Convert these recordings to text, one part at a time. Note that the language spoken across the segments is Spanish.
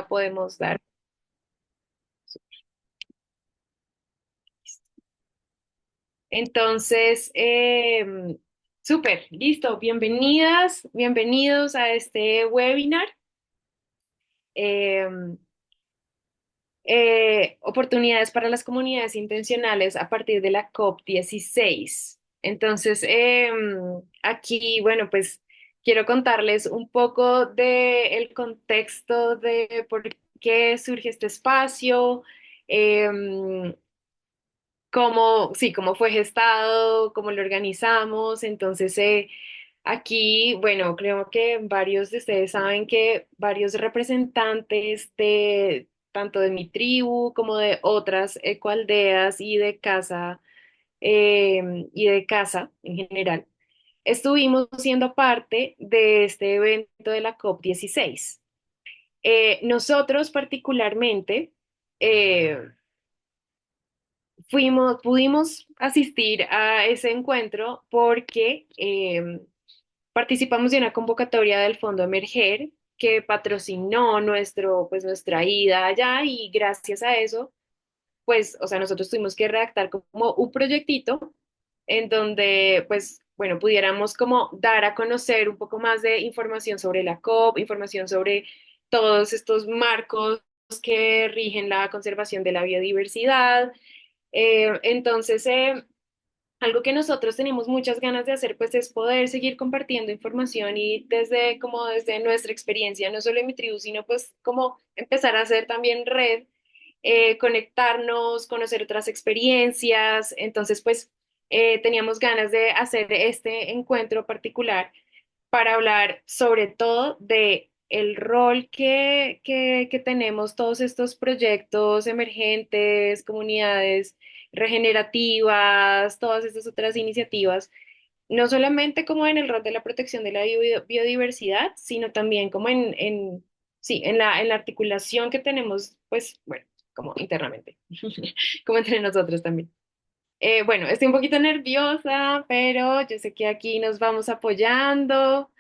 Podemos dar. Entonces, súper, listo. Bienvenidas, bienvenidos a este webinar. em, Oportunidades para las comunidades intencionales a partir de la COP16. Entonces, aquí, bueno, pues quiero contarles un poco del contexto de por qué surge este espacio. em, Cómo, sí, cómo fue gestado, cómo lo organizamos. Entonces, aquí, bueno, creo que varios de ustedes saben que varios representantes de tanto de mi tribu como de otras ecoaldeas y de casa en general, estuvimos siendo parte de este evento de la COP16. Nosotros particularmente, eh, pudimos asistir a ese encuentro porque participamos de una convocatoria del Fondo Emerger que patrocinó nuestra ida allá, y gracias a eso, pues, o sea, nosotros tuvimos que redactar como un proyectito en donde, pues, bueno, pudiéramos como dar a conocer un poco más de información sobre la COP, información sobre todos estos marcos que rigen la conservación de la biodiversidad. Entonces, algo que nosotros tenemos muchas ganas de hacer, pues, es poder seguir compartiendo información y desde nuestra experiencia, no solo en mi tribu, sino pues como empezar a hacer también red, conectarnos, conocer otras experiencias. Entonces, pues, teníamos ganas de hacer este encuentro particular para hablar sobre todo de el rol que tenemos todos estos proyectos emergentes, comunidades regenerativas, todas estas otras iniciativas, no solamente como en el rol de la protección de la biodiversidad, sino también como sí, en la articulación que tenemos, pues, bueno, como internamente, como entre nosotros también. Bueno, estoy un poquito nerviosa, pero yo sé que aquí nos vamos apoyando.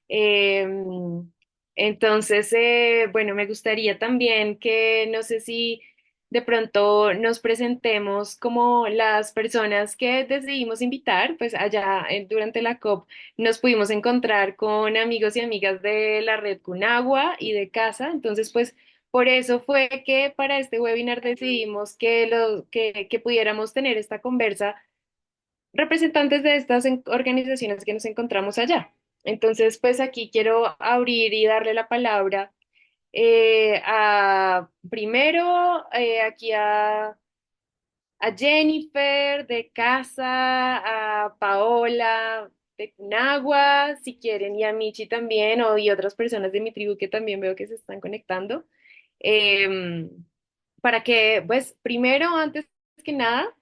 Em, entonces, bueno, me gustaría también que no sé si de pronto nos presentemos como las personas que decidimos invitar, pues allá durante la COP nos pudimos encontrar con amigos y amigas de la red Cunagua y de Casa. Entonces, pues por eso fue que para este webinar decidimos que pudiéramos tener esta conversa representantes de estas organizaciones que nos encontramos allá. Entonces, pues aquí quiero abrir y darle la palabra, primero, a Jennifer de Casa, a Paola de Nagua, si quieren, y a Michi también, y otras personas de mi tribu que también veo que se están conectando. Em, para que, pues, primero, antes que nada,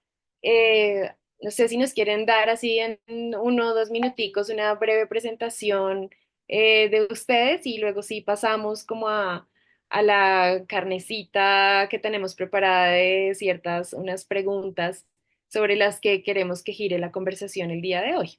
no sé si nos quieren dar así en 1 o 2 minuticos una breve presentación de ustedes, y luego sí pasamos como a la carnecita que tenemos preparada de unas preguntas sobre las que queremos que gire la conversación el día de hoy.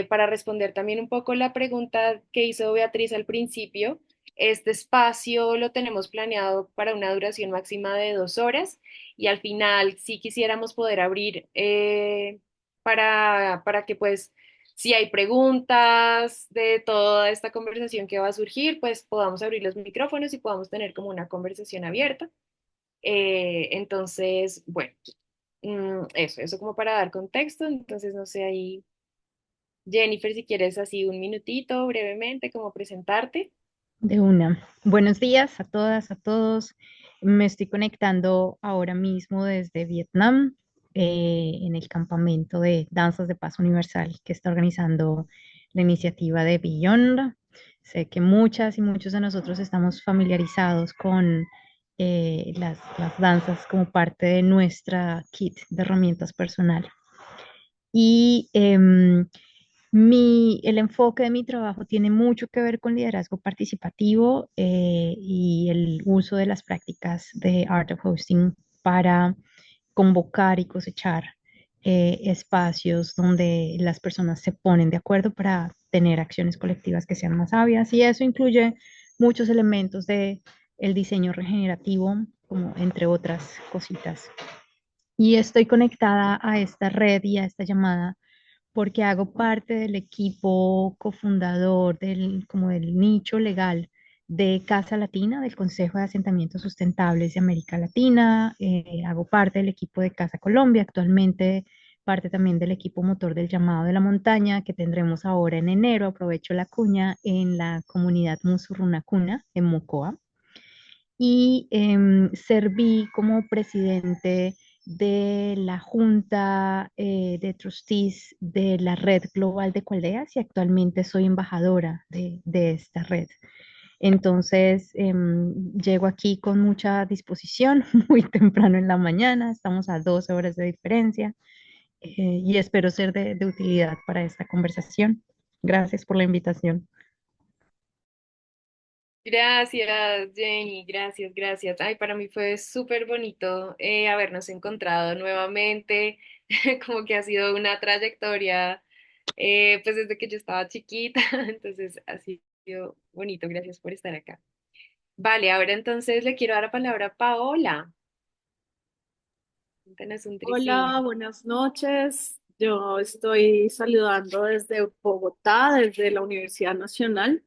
Para responder también un poco la pregunta que hizo Beatriz al principio, este espacio lo tenemos planeado para una duración máxima de 2 horas, y al final si quisiéramos poder abrir, para que pues si hay preguntas de toda esta conversación que va a surgir, pues podamos abrir los micrófonos y podamos tener como una conversación abierta. Entonces, bueno, eso como para dar contexto. Entonces, no sé ahí. Jennifer, si quieres así un minutito brevemente, como presentarte. De una. Buenos días a todas, a todos. Me estoy conectando ahora mismo desde Vietnam, en el campamento de Danzas de Paz Universal que está organizando la iniciativa de Beyond. Sé que muchas y muchos de nosotros estamos familiarizados con las danzas como parte de nuestra kit de herramientas personal. Y el enfoque de mi trabajo tiene mucho que ver con liderazgo participativo y el uso de las prácticas de Art of Hosting para convocar y cosechar espacios donde las personas se ponen de acuerdo para tener acciones colectivas que sean más sabias. Y eso incluye muchos elementos el diseño regenerativo, como entre otras cositas. Y estoy conectada a esta red y a esta llamada porque hago parte del equipo cofundador como del nicho legal de Casa Latina, del Consejo de Asentamientos Sustentables de América Latina. Hago parte del equipo de Casa Colombia, actualmente parte también del equipo motor del llamado de la montaña que tendremos ahora en enero, aprovecho la cuña, en la comunidad Musurrunacuna, en Mocoa. Y serví como presidente de la Junta de Trustees de la Red Global de Coaldeas y actualmente soy embajadora de esta red. Entonces, llego aquí con mucha disposición, muy temprano en la mañana, estamos a 12 horas de diferencia y espero ser de utilidad para esta conversación. Gracias por la invitación. Gracias, Jenny, gracias, gracias. Ay, para mí fue súper bonito habernos encontrado nuevamente, como que ha sido una trayectoria, pues desde que yo estaba chiquita, entonces ha sido bonito, gracias por estar acá. Vale, ahora entonces le quiero dar la palabra a Paola. Cuéntanos un tricí. Hola, buenas noches. Yo estoy saludando desde Bogotá, desde la Universidad Nacional,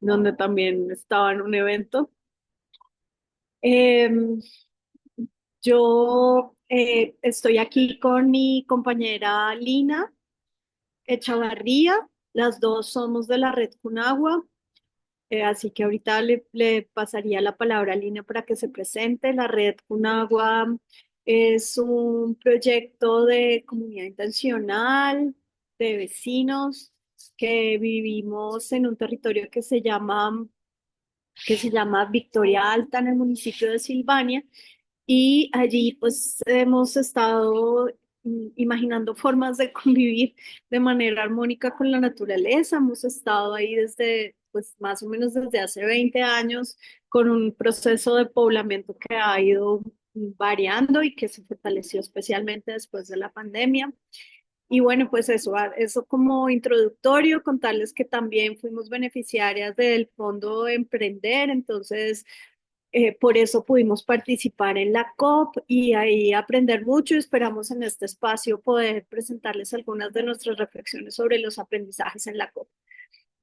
donde también estaba en un evento. Em, yo estoy aquí con mi compañera Lina Echavarría. Las dos somos de la Red Conagua. Así que ahorita le pasaría la palabra a Lina para que se presente. La Red Conagua es un proyecto de comunidad intencional, de vecinos que vivimos en un territorio que se llama Victoria Alta, en el municipio de Silvania. Y allí pues hemos estado imaginando formas de convivir de manera armónica con la naturaleza. Hemos estado ahí desde, pues más o menos desde hace 20 años con un proceso de poblamiento que ha ido variando y que se fortaleció especialmente después de la pandemia. Y bueno, pues eso como introductorio, contarles que también fuimos beneficiarias del Fondo Emprender. Entonces por eso pudimos participar en la COP y ahí aprender mucho. Esperamos en este espacio poder presentarles algunas de nuestras reflexiones sobre los aprendizajes en la COP.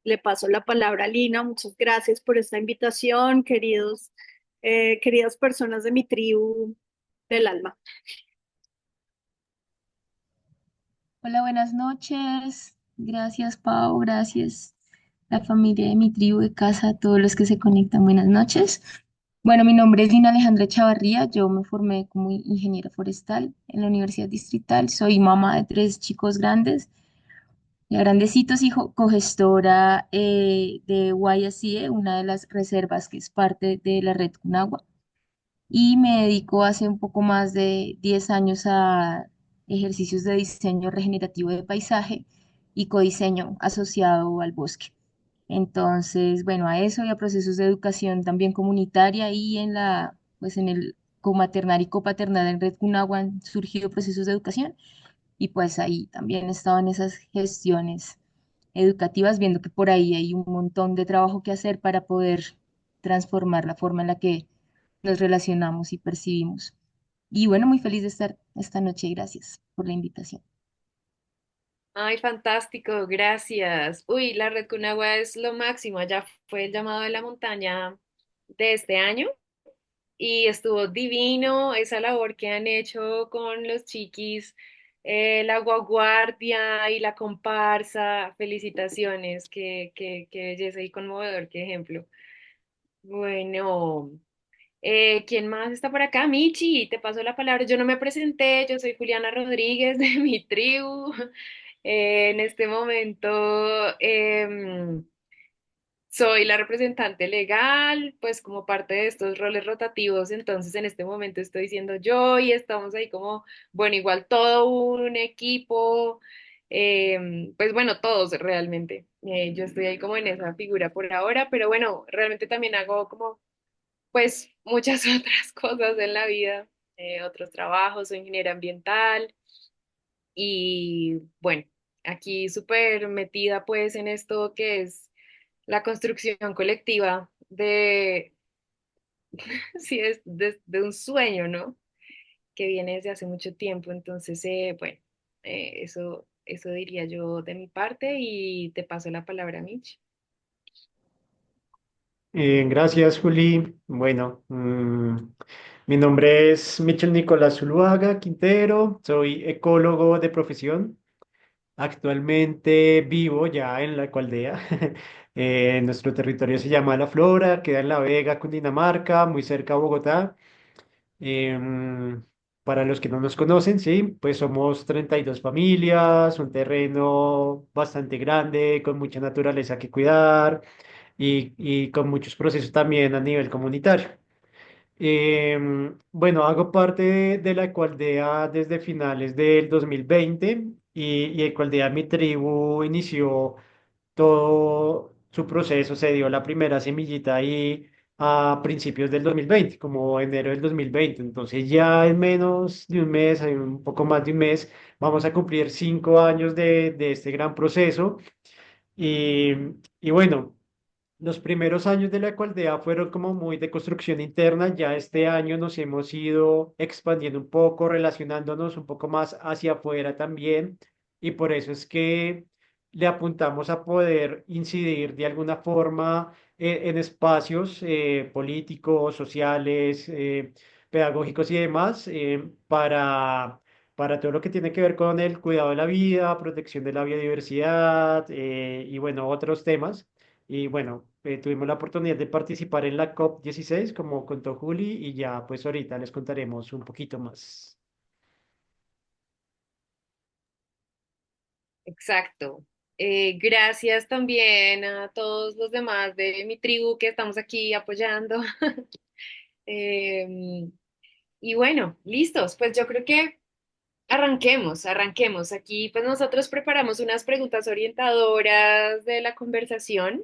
Le paso la palabra a Lina. Muchas gracias por esta invitación, queridas personas de mi tribu del alma. Hola, buenas noches. Gracias, Pau. Gracias, la familia de mi tribu de casa, a todos los que se conectan. Buenas noches. Bueno, mi nombre es Lina Alejandra Chavarría. Yo me formé como ingeniera forestal en la Universidad Distrital. Soy mamá de tres chicos grandes, ya grandecitos, y cogestora de Guayasie, una de las reservas que es parte de la red Conagua, y me dedico hace un poco más de 10 años a ejercicios de diseño regenerativo de paisaje y codiseño asociado al bosque. Entonces, bueno, a eso y a procesos de educación también comunitaria y pues en el comaternar y copaternar en Red Cunagua han surgido procesos de educación y pues ahí también he estado en esas gestiones educativas, viendo que por ahí hay un montón de trabajo que hacer para poder transformar la forma en la que nos relacionamos y percibimos. Y bueno, muy feliz de estar esta noche y gracias por la invitación. Ay, fantástico, gracias. Uy, la Red Conagua es lo máximo. Allá fue el llamado de la montaña de este año y estuvo divino esa labor que han hecho con los chiquis, la guaguardia y la comparsa. Felicitaciones, qué belleza y conmovedor, qué ejemplo. Bueno, ¿quién más está por acá? Michi, te paso la palabra. Yo no me presenté, yo soy Juliana Rodríguez de mi tribu. En este momento soy la representante legal, pues como parte de estos roles rotativos, entonces en este momento estoy siendo yo y estamos ahí como, bueno, igual todo un equipo, pues bueno, todos realmente. Yo estoy ahí como en esa figura por ahora, pero bueno, realmente también hago como pues muchas otras cosas en la vida, otros trabajos, soy ingeniera ambiental y bueno, aquí súper metida pues en esto que es la construcción colectiva sí, es de un sueño, ¿no? Que viene desde hace mucho tiempo. Entonces, bueno, eso diría yo de mi parte y te paso la palabra, Mitch. Gracias, Juli. Bueno, mi nombre es Michel Nicolás Zuluaga Quintero, soy ecólogo de profesión. Actualmente vivo ya en la Ecoaldea. Nuestro territorio se llama La Flora, queda en La Vega, Cundinamarca, muy cerca a Bogotá. Em, para los que no nos conocen, sí, pues somos 32 familias, un terreno bastante grande, con mucha naturaleza que cuidar y con muchos procesos también a nivel comunitario. Bueno, hago parte de la Ecoaldea desde finales del 2020 y Ecoaldea, mi tribu, inició todo su proceso, se dio la primera semillita ahí a principios del 2020, como enero del 2020. Entonces ya en menos de un mes, en un poco más de un mes, vamos a cumplir 5 años de este gran proceso. Y, y bueno. Los primeros años de la Ecoaldea fueron como muy de construcción interna. Ya este año nos hemos ido expandiendo un poco, relacionándonos un poco más hacia afuera también. Y por eso es que le apuntamos a poder incidir de alguna forma en espacios políticos, sociales, pedagógicos y demás para todo lo que tiene que ver con el cuidado de la vida, protección de la biodiversidad y bueno, otros temas. Y bueno, tuvimos la oportunidad de participar en la COP16, como contó Juli, y ya pues ahorita les contaremos un poquito más. Exacto. Gracias también a todos los demás de mi tribu que estamos aquí apoyando. Em, y bueno, listos. Pues yo creo que arranquemos. Aquí pues nosotros preparamos unas preguntas orientadoras de la conversación.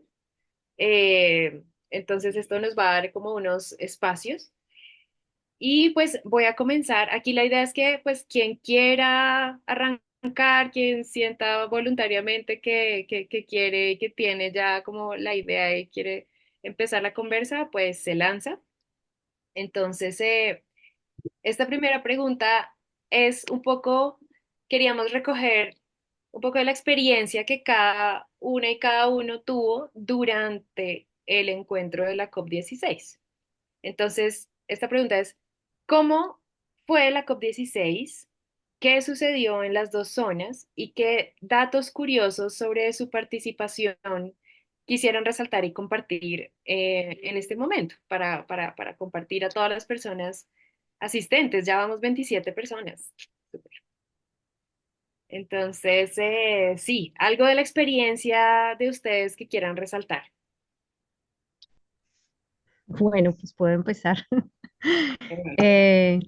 Entonces esto nos va a dar como unos espacios. Y pues voy a comenzar. Aquí la idea es que pues quien quiera arrancar, quien sienta voluntariamente que quiere, que tiene ya como la idea y quiere empezar la conversa, pues se lanza. Entonces, esta primera pregunta es un poco, queríamos recoger un poco de la experiencia que cada una y cada uno tuvo durante el encuentro de la COP16. Entonces, esta pregunta es, ¿cómo fue la COP16? ¿Qué sucedió en las dos zonas? ¿Y qué datos curiosos sobre su participación quisieran resaltar y compartir en este momento para compartir a todas las personas asistentes? Ya vamos 27 personas. Entonces, sí, algo de la experiencia de ustedes que quieran resaltar. Bueno, pues puedo empezar. Eh,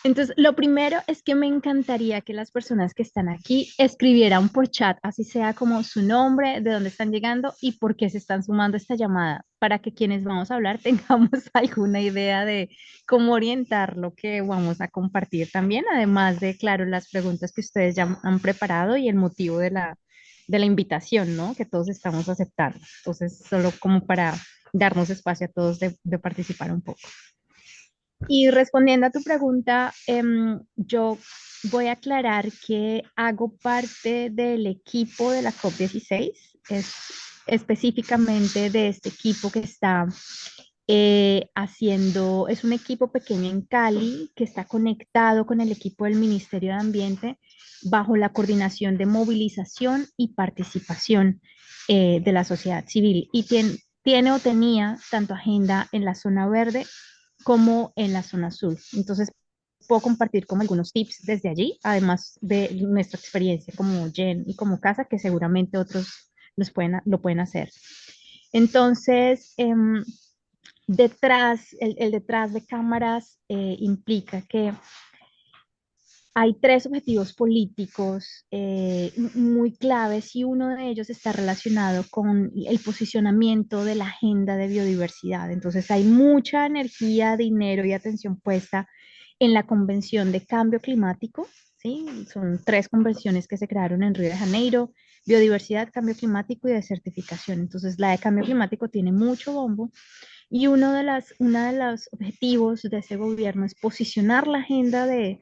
entonces, lo primero es que me encantaría que las personas que están aquí escribieran por chat, así sea como su nombre, de dónde están llegando y por qué se están sumando a esta llamada, para que quienes vamos a hablar tengamos alguna idea de cómo orientar lo que vamos a compartir también, además de, claro, las preguntas que ustedes ya han preparado y el motivo de la invitación, ¿no? Que todos estamos aceptando. Entonces, solo como para darnos espacio a todos de participar un poco. Y respondiendo a tu pregunta, yo voy a aclarar que hago parte del equipo de la COP16, es específicamente de este equipo que está haciendo, es un equipo pequeño en Cali que está conectado con el equipo del Ministerio de Ambiente bajo la coordinación de movilización y participación de la sociedad civil y tiene o tenía tanto agenda en la zona verde como en la zona azul. Entonces, puedo compartir como algunos tips desde allí, además de nuestra experiencia como Jen y como Casa, que seguramente otros lo pueden hacer. Entonces, el detrás de cámaras implica que hay tres objetivos políticos muy claves y uno de ellos está relacionado con el posicionamiento de la agenda de biodiversidad. Entonces hay mucha energía, dinero y atención puesta en la Convención de Cambio Climático, ¿sí? Son tres convenciones que se crearon en Río de Janeiro: biodiversidad, cambio climático y desertificación. Entonces la de cambio climático tiene mucho bombo Y uno de los objetivos de ese gobierno es posicionar la agenda de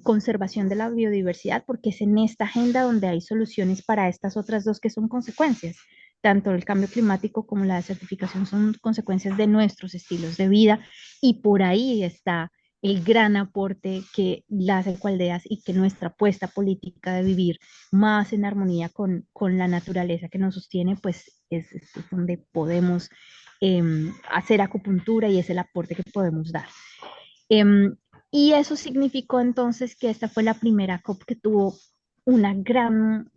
conservación de la biodiversidad, porque es en esta agenda donde hay soluciones para estas otras dos que son consecuencias. Tanto el cambio climático como la desertificación son consecuencias de nuestros estilos de vida, y por ahí está el gran aporte que las ecoaldeas y que nuestra apuesta política de vivir más en armonía con la naturaleza que nos sostiene, pues es donde podemos hacer acupuntura y es el aporte que podemos dar. Em, y eso significó entonces que esta fue la primera COP que tuvo una gran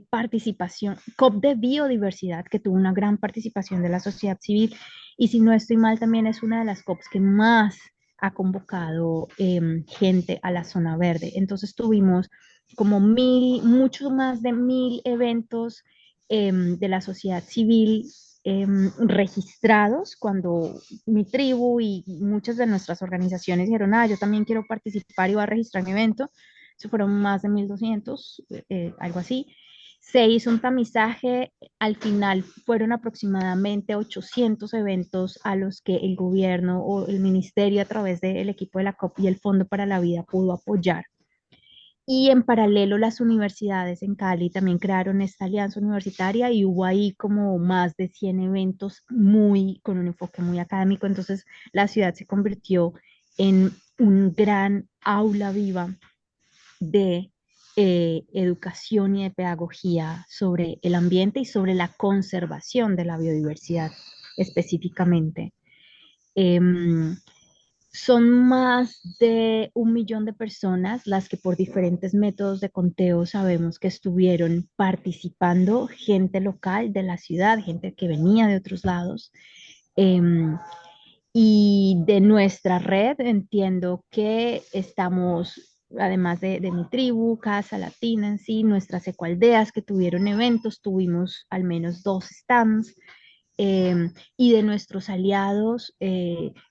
participación, COP de biodiversidad, que tuvo una gran participación de la sociedad civil. Y si no estoy mal, también es una de las COPs que más ha convocado gente a la zona verde. Entonces tuvimos como mucho más de 1000 eventos de la sociedad civil registrados cuando mi tribu y muchas de nuestras organizaciones dijeron, yo también quiero participar y voy a registrar mi evento. Se fueron más de 1200, algo así. Se hizo un tamizaje, al final fueron aproximadamente 800 eventos a los que el gobierno o el ministerio a través del equipo de la COP y el Fondo para la Vida pudo apoyar. Y en paralelo las universidades en Cali también crearon esta alianza universitaria y hubo ahí como más de 100 eventos con un enfoque muy académico. Entonces la ciudad se convirtió en un gran aula viva de educación y de pedagogía sobre el ambiente y sobre la conservación de la biodiversidad específicamente. Em, Son más de 1 millón de personas las que por diferentes métodos de conteo sabemos que estuvieron participando, gente local de la ciudad, gente que venía de otros lados. Em, y de nuestra red entiendo que estamos, además de mi tribu, Casa Latina en sí, nuestras ecoaldeas que tuvieron eventos, tuvimos al menos 2 stands. Y de nuestros aliados,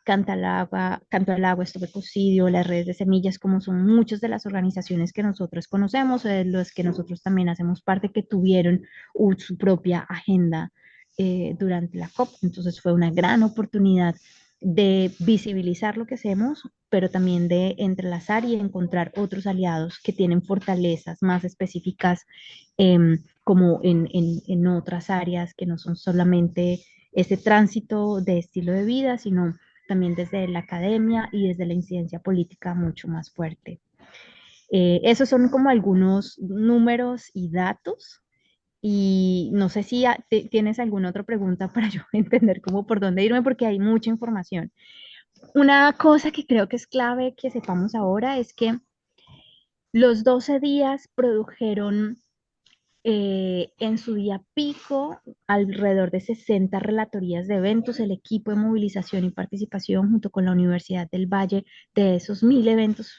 Canto al Agua, Stop Ecocidio, las redes de semillas, como son muchas de las organizaciones que nosotros conocemos, de los que nosotros también hacemos parte, que tuvieron su propia agenda durante la COP. Entonces fue una gran oportunidad de visibilizar lo que hacemos, pero también de entrelazar y encontrar otros aliados que tienen fortalezas más específicas, como en otras áreas que no son solamente ese tránsito de estilo de vida, sino también desde la academia y desde la incidencia política mucho más fuerte. Esos son como algunos números y datos. Y no sé si tienes alguna otra pregunta para yo entender cómo por dónde irme, porque hay mucha información. Una cosa que creo que es clave que sepamos ahora es que los 12 días produjeron en su día pico alrededor de 60 relatorías de eventos. El equipo de movilización y participación junto con la Universidad del Valle, de esos 1000 eventos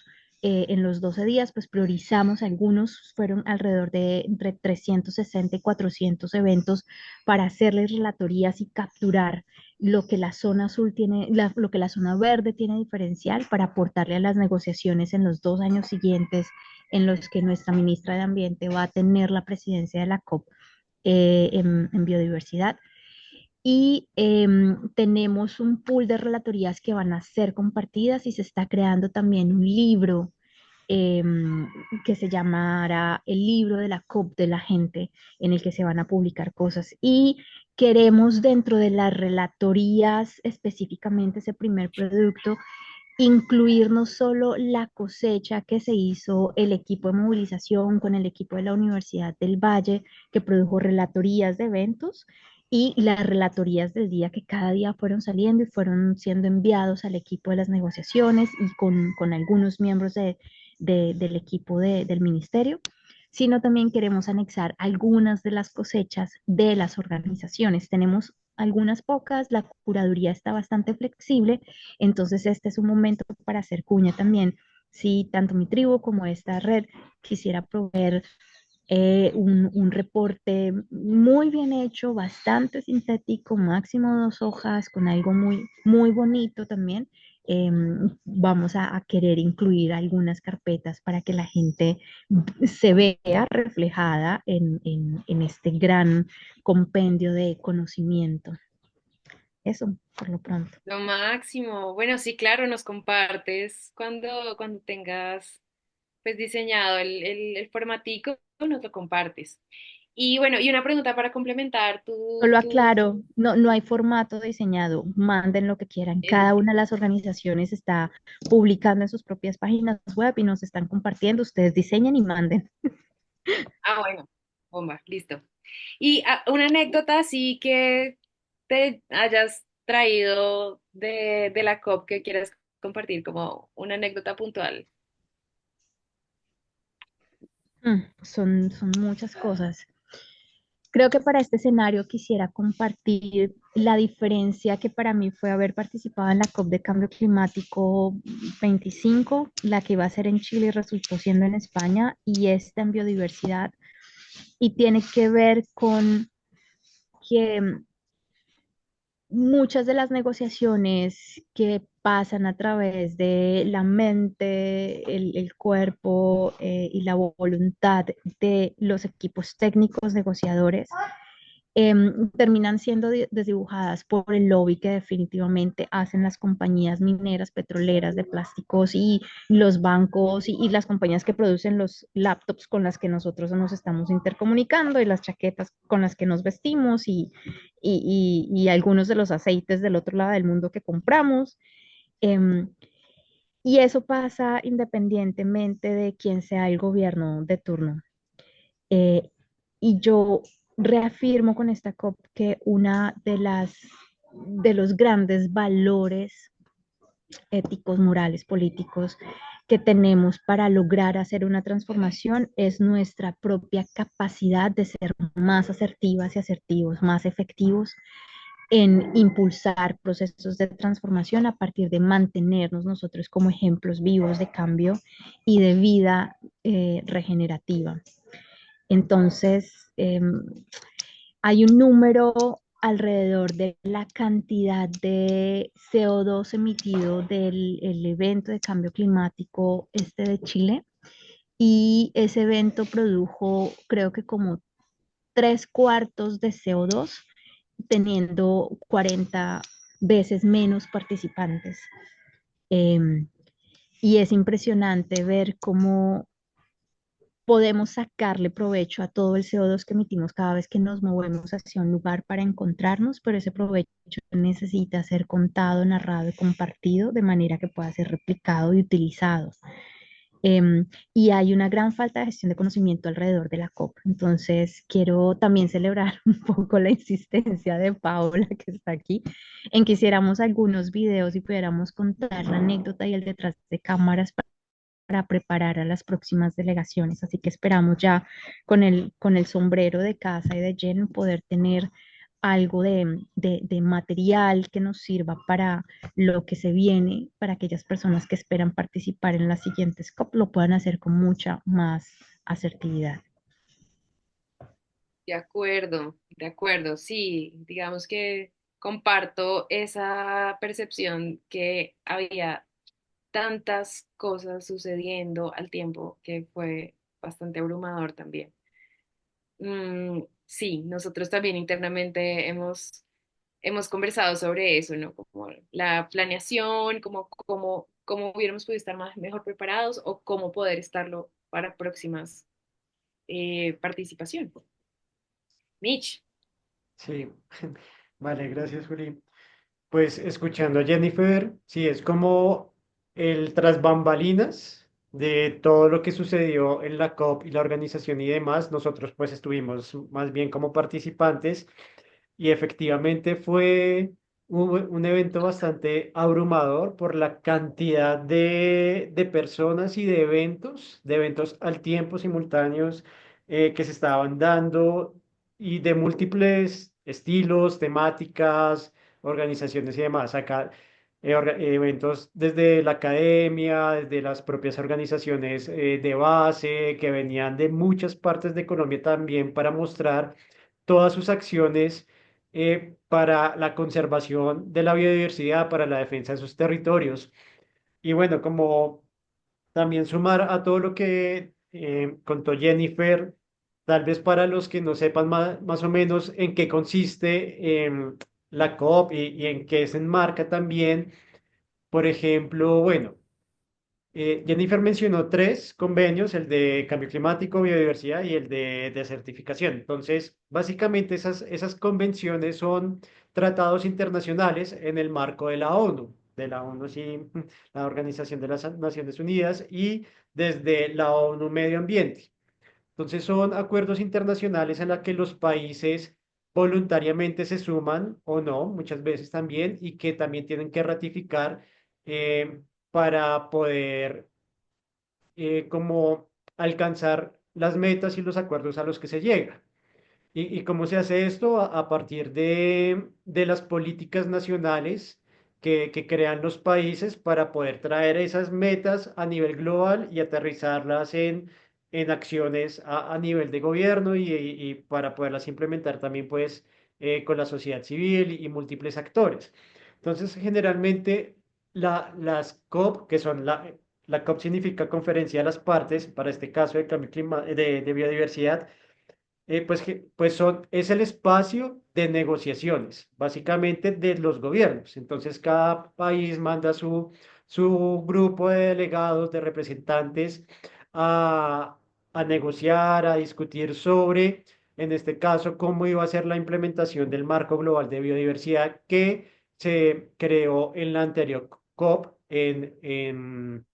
en los 12 días, pues priorizamos algunos, fueron alrededor de entre 360 y 400 eventos para hacerles relatorías y capturar lo que la zona azul tiene, lo que la zona verde tiene diferencial para aportarle a las negociaciones en los 2 años siguientes en los que nuestra ministra de Ambiente va a tener la presidencia de la COP en biodiversidad. Y tenemos un pool de relatorías que van a ser compartidas y se está creando también un libro que se llamará el libro de la COP de la gente, en el que se van a publicar cosas. Y queremos dentro de las relatorías, específicamente ese primer producto, incluir no solo la cosecha que se hizo el equipo de movilización con el equipo de la Universidad del Valle, que produjo relatorías de eventos, y las relatorías del día que cada día fueron saliendo y fueron siendo enviados al equipo de las negociaciones y con algunos miembros del equipo del ministerio, sino también queremos anexar algunas de las cosechas de las organizaciones. Tenemos algunas pocas, la curaduría está bastante flexible, entonces este es un momento para hacer cuña también. Si tanto mi tribu como esta red quisiera proveer un reporte muy bien hecho, bastante sintético, máximo 2 hojas, con algo muy bonito también. Vamos a querer incluir algunas carpetas para que la gente se vea reflejada en este gran compendio de conocimiento. eso, por lo pronto. Lo máximo. Bueno, sí, claro, nos compartes cuando tengas pues diseñado el formatico, nos lo compartes. Y bueno, y una pregunta para complementar Solo aclaro, no, no hay formato diseñado, manden lo que quieran. el- Cada una de las organizaciones está publicando en sus propias páginas web y nos están compartiendo. Ustedes diseñen y manden. bueno, bomba, listo. Y una anécdota así que te hayas traído de la COP que quieras compartir, como una anécdota puntual. Son muchas cosas. Creo que para este escenario quisiera compartir la diferencia que para mí fue haber participado en la COP de Cambio Climático 25, la que iba a ser en Chile y resultó siendo en España, y esta en biodiversidad. Y tiene que ver con que muchas de las negociaciones que pasan a través de la mente, el cuerpo y la voluntad de los equipos técnicos negociadores terminan siendo desdibujadas por el lobby que definitivamente hacen las compañías mineras, petroleras, de plásticos y los bancos y las compañías que producen los laptops con las que nosotros nos estamos intercomunicando y las chaquetas con las que nos vestimos y algunos de los aceites del otro lado del mundo que compramos. Em, y eso pasa independientemente de quién sea el gobierno de turno. Eh, y yo reafirmo con esta COP que una de los grandes valores éticos, morales, políticos que tenemos para lograr hacer una transformación es nuestra propia capacidad de ser más asertivas y asertivos, más efectivos en impulsar procesos de transformación a partir de mantenernos nosotros como ejemplos vivos de cambio y de vida regenerativa. Entonces, hay un número alrededor de la cantidad de CO2 emitido del el evento de cambio climático este de Chile y ese evento produjo creo que como 3/4 de CO2 teniendo 40 veces menos participantes. Em, y es impresionante ver cómo podemos sacarle provecho a todo el CO2 que emitimos cada vez que nos movemos hacia un lugar para encontrarnos, pero ese provecho necesita ser contado, narrado y compartido de manera que pueda ser replicado y utilizado. Y hay una gran falta de gestión de conocimiento alrededor de la COP. Entonces, quiero también celebrar un poco la insistencia de Paola, que está aquí, en que hiciéramos algunos videos y pudiéramos contar la anécdota y el detrás de cámaras para preparar a las próximas delegaciones. Así que esperamos ya con el sombrero de casa y de Jen poder tener algo de material que nos sirva para lo que se viene, para aquellas personas que esperan participar en las siguientes COP lo puedan hacer con mucha más asertividad. De acuerdo, sí, digamos que comparto esa percepción que había tantas cosas sucediendo al tiempo que fue bastante abrumador también. Sí, nosotros también internamente hemos conversado sobre eso, ¿no? Como la planeación, cómo hubiéramos podido estar mejor preparados o cómo poder estarlo para próximas participación. Mitch, Sí, vale, gracias, Juli. Pues escuchando a Jennifer, sí, es como el tras bambalinas de todo lo que sucedió en la COP y la organización y demás. Nosotros pues estuvimos más bien como participantes y efectivamente fue un evento bastante abrumador por la cantidad de personas y de eventos al tiempo simultáneos que se estaban dando y de múltiples estilos, temáticas, organizaciones y demás. Acá eventos desde la academia, desde las propias organizaciones de base, que venían de muchas partes de Colombia también para mostrar todas sus acciones para la conservación de la biodiversidad, para la defensa de sus territorios. Y bueno, como también sumar a todo lo que contó Jennifer, tal vez para los que no sepan más o menos en qué consiste, la COP y en qué se enmarca también. Por ejemplo, bueno, Jennifer mencionó tres convenios, el de cambio climático, biodiversidad y el de desertificación. Entonces, básicamente esas convenciones son tratados internacionales en el marco de la ONU, sí, la Organización de las Naciones Unidas y desde la ONU Medio Ambiente. Entonces, son acuerdos internacionales en los que los países voluntariamente se suman o no, muchas veces también, y que también tienen que ratificar para poder como alcanzar las metas y los acuerdos a los que se llega. ¿Y cómo se hace esto? A partir de las políticas nacionales que crean los países para poder traer esas metas a nivel global y aterrizarlas en acciones a nivel de gobierno y para poderlas implementar también pues con la sociedad civil y múltiples actores. Entonces, generalmente las COP, que son la COP significa Conferencia de las Partes, para este caso de cambio de biodiversidad, es el espacio de negociaciones, básicamente de los gobiernos. Entonces, cada país manda su grupo de delegados, de representantes a, a negociar, a discutir sobre, en este caso, cómo iba a ser la implementación del marco global de biodiversidad que se creó en la anterior COP en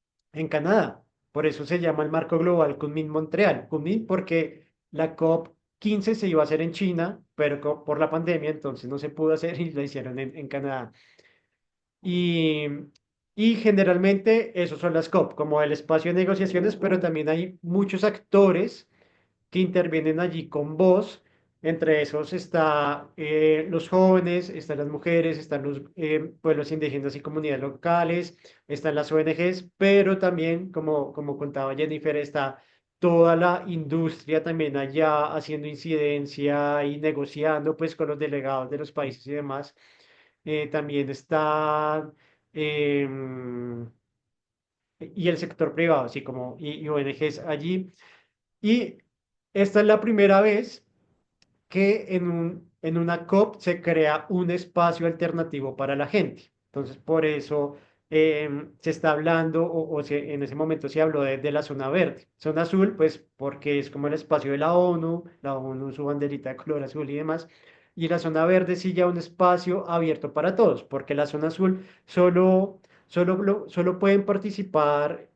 Canadá. Por eso se llama el marco global Kunming-Montreal. Kunming porque la COP 15 se iba a hacer en China, pero por la pandemia entonces no se pudo hacer y la hicieron en Canadá. Y, y generalmente esos son las COP, como el espacio de negociaciones, pero también hay muchos actores que intervienen allí con voz. Entre esos está los jóvenes, están las mujeres, están los pueblos indígenas y comunidades locales, están las ONGs, pero también, como contaba Jennifer, está toda la industria también allá haciendo incidencia y negociando pues con los delegados de los países y demás. También están y el sector privado, así como y ONGs allí. Y esta es la primera vez que en una COP se crea un espacio alternativo para la gente. Entonces, por eso se está hablando, en ese momento se habló de la zona verde. Zona azul, pues porque es como el espacio de la ONU, su banderita de color azul y demás. Y la zona verde sí ya un espacio abierto para todos, porque la zona azul solo pueden participar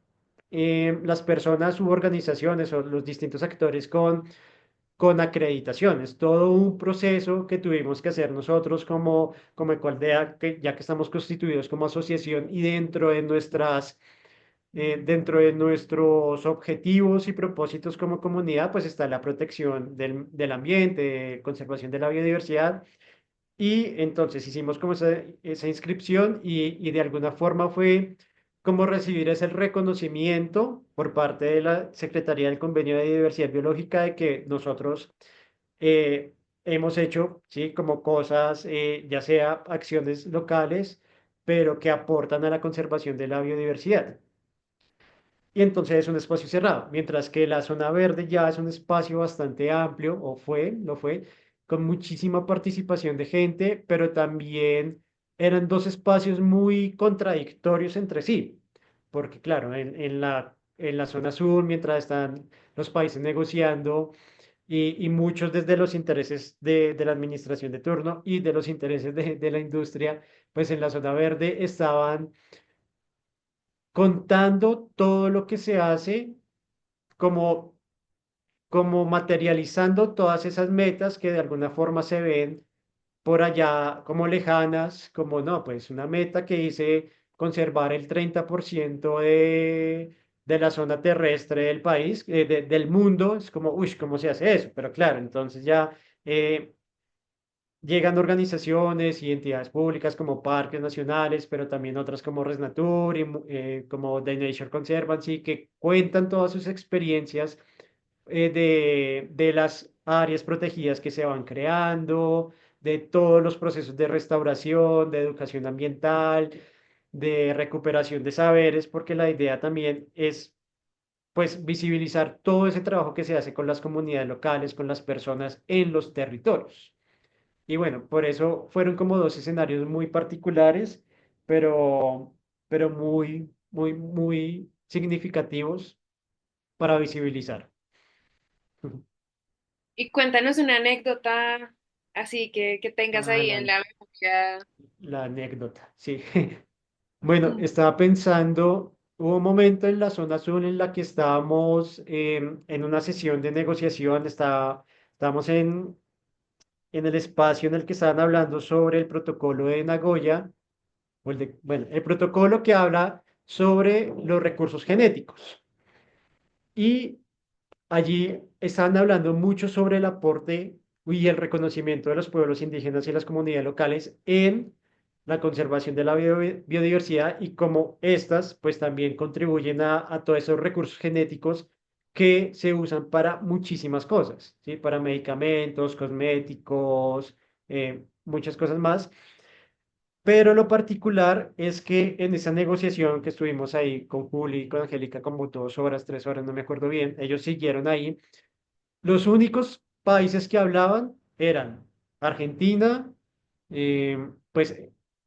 las personas u organizaciones o los distintos actores con acreditaciones, todo un proceso que tuvimos que hacer nosotros como Ecualdea, ya que estamos constituidos como asociación y dentro de nuestros objetivos y propósitos como comunidad, pues está la protección del ambiente, conservación de la biodiversidad. Y entonces hicimos como esa inscripción y de alguna forma fue como recibir ese reconocimiento por parte de la Secretaría del Convenio de Diversidad Biológica de que nosotros eh, hemos hecho, sí, como cosas, ya sea acciones locales, pero que aportan a la conservación de la biodiversidad. Y entonces es un espacio cerrado, mientras que la zona verde ya es un espacio bastante amplio, lo fue, con muchísima participación de gente, pero también eran dos espacios muy contradictorios entre sí, porque claro, en la zona sur, mientras están los países negociando y muchos desde los intereses de la administración de turno y de los intereses de la industria, pues en la zona verde estaban contando todo lo que se hace como, como materializando todas esas metas que de alguna forma se ven por allá como lejanas, como no, pues una meta que dice conservar el 30% de la zona terrestre del país, del mundo, es como, uy, ¿cómo se hace eso? Pero claro, entonces ya eh, llegan organizaciones y entidades públicas como parques nacionales, pero también otras como Resnatur y como The Nature Conservancy, que cuentan todas sus experiencias de las áreas protegidas que se van creando, de todos los procesos de restauración, de educación ambiental, de recuperación de saberes, porque la idea también es pues visibilizar todo ese trabajo que se hace con las comunidades locales, con las personas en los territorios. Y bueno, por eso fueron como dos escenarios muy particulares, pero, pero muy significativos para visibilizar. Y cuéntanos una anécdota así que tengas Ah, ahí en la memoria. la anécdota, sí. Bueno, Mm. estaba pensando, hubo un momento en la zona azul en la que estábamos en una sesión de negociación, estábamos en el espacio en el que estaban hablando sobre el protocolo de Nagoya, bueno, el protocolo que habla sobre los recursos genéticos. Y allí estaban hablando mucho sobre el aporte y el reconocimiento de los pueblos indígenas y las comunidades locales en la conservación de la biodiversidad y cómo estas pues también contribuyen a todos esos recursos genéticos que se usan para muchísimas cosas, ¿sí? Para medicamentos, cosméticos, muchas cosas más. Pero lo particular es que en esa negociación que estuvimos ahí con Juli y con Angélica como 2 horas, 3 horas, no me acuerdo bien, ellos siguieron ahí. Los únicos países que hablaban eran Argentina, pues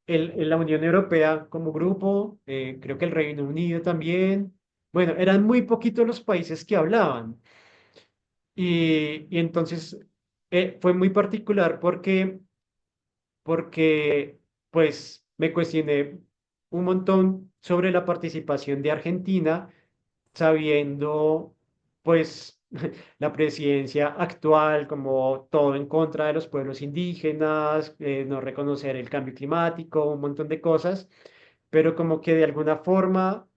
la Unión Europea como grupo, creo que el Reino Unido también. Bueno, eran muy poquitos los países que hablaban. Y entonces fue muy particular porque pues me cuestioné un montón sobre la participación de Argentina, sabiendo pues la presidencia actual como todo en contra de los pueblos indígenas, no reconocer el cambio climático, un montón de cosas, pero como que de alguna forma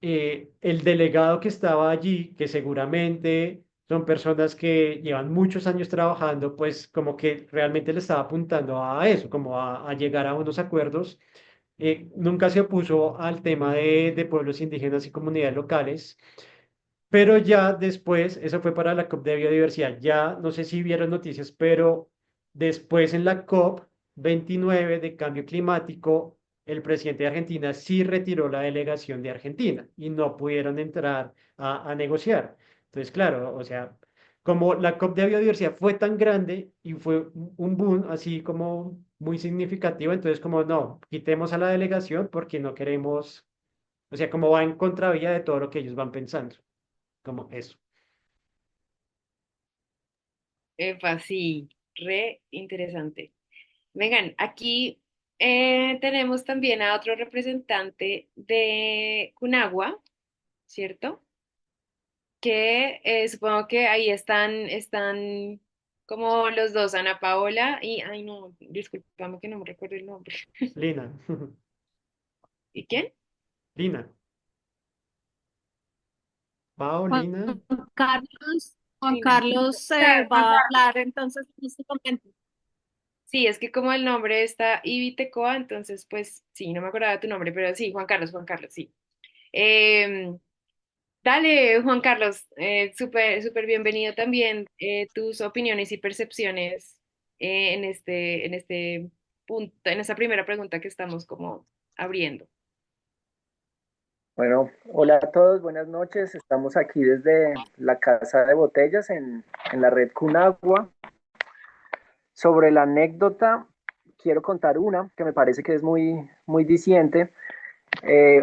el delegado que estaba allí, que seguramente son personas que llevan muchos años trabajando, pues como que realmente le estaba apuntando a eso, como a llegar a unos acuerdos. Nunca se opuso al tema de pueblos indígenas y comunidades locales, pero ya después, eso fue para la COP de biodiversidad, ya no sé si vieron noticias, pero después en la COP 29 de cambio climático, el presidente de Argentina sí retiró la delegación de Argentina y no pudieron entrar a negociar. Entonces, claro, o sea, como la COP de biodiversidad fue tan grande y fue un boom así como muy significativo, entonces como no, quitemos a la delegación porque no queremos, o sea, como va en contravía de todo lo que ellos van pensando como eso. Epa, sí, re interesante. Vengan, aquí tenemos también a otro representante de Cunagua, ¿cierto? Que supongo que ahí están como los dos, Ana Paola y, ay no, discúlpame que no me recuerdo el nombre. Lina, ¿Y quién? Lina, Juan Paulina, Juan Lina. Carlos Claro, Juan va a Carlos. hablar entonces en este momento. Sí, es que como el nombre está Ibitecoa, entonces pues sí, no me acordaba de tu nombre, pero sí, Juan Carlos, sí. Em, Dale, Juan Carlos, súper bienvenido también tus opiniones y percepciones en este punto, en esta primera pregunta que estamos como abriendo. Bueno, hola a todos, buenas noches. Estamos aquí desde la Casa de Botellas en la red Cunagua. Sobre la anécdota, quiero contar una que me parece que es muy diciente.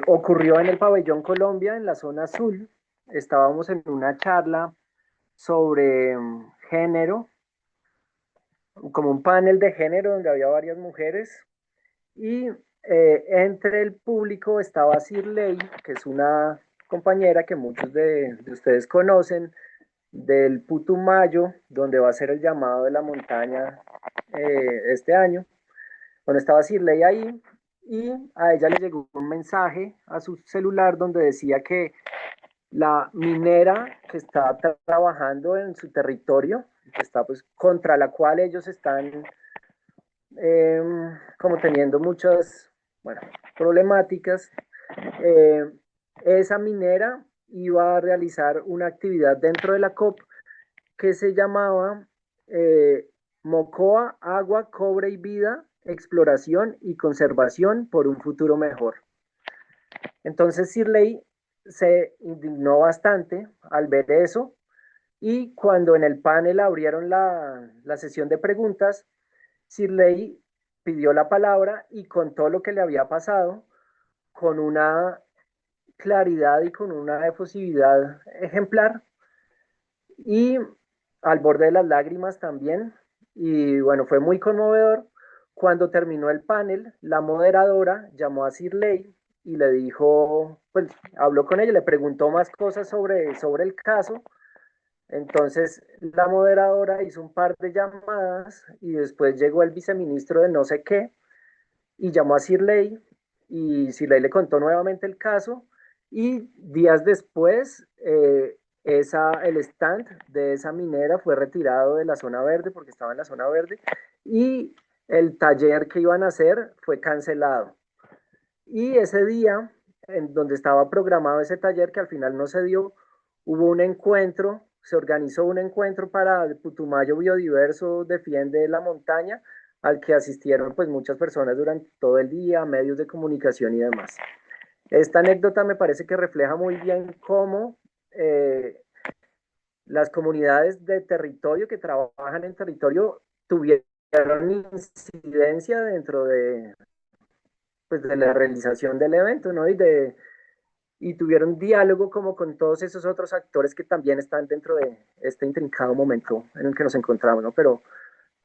Ocurrió en el Pabellón Colombia, en la zona azul. Estábamos en una charla sobre género, como un panel de género donde había varias mujeres. Y entre el público estaba Cirley, que es una compañera que muchos de ustedes conocen, del Putumayo, donde va a ser el llamado de la montaña este año. Donde estaba Cirley ahí, y a ella le llegó un mensaje a su celular donde decía que la minera que está trabajando en su territorio, que está pues contra la cual ellos están eh, como teniendo muchas, bueno, problemáticas. Eh, Esa minera iba a realizar una actividad dentro de la COP que se llamaba Mocoa, Agua, Cobre y Vida, Exploración y Conservación por un Futuro Mejor. Entonces Sirley se indignó bastante al ver eso, y cuando en el panel abrieron la sesión de preguntas, Sirley pidió la palabra y contó lo que le había pasado con una claridad y con una efusividad ejemplar y al borde de las lágrimas también. Y bueno, fue muy conmovedor. Cuando terminó el panel, la moderadora llamó a Sirley y le dijo, pues habló con ella, le preguntó más cosas sobre el caso. Entonces la moderadora hizo un par de llamadas y después llegó el viceministro de no sé qué y llamó a Sirley y Sirley le contó nuevamente el caso y días después el stand de esa minera fue retirado de la zona verde porque estaba en la zona verde y el taller que iban a hacer fue cancelado. Y ese día, en donde estaba programado ese taller que al final no se dio, hubo un encuentro, se organizó un encuentro para el Putumayo Biodiverso Defiende la Montaña, al que asistieron pues muchas personas durante todo el día, medios de comunicación y demás. Esta anécdota me parece que refleja muy bien cómo las comunidades de territorio que trabajan en territorio tuvieron incidencia dentro pues, de la realización del evento, ¿no? Y tuvieron diálogo como con todos esos otros actores que también están dentro de este intrincado momento en el que nos encontramos, ¿no? Pero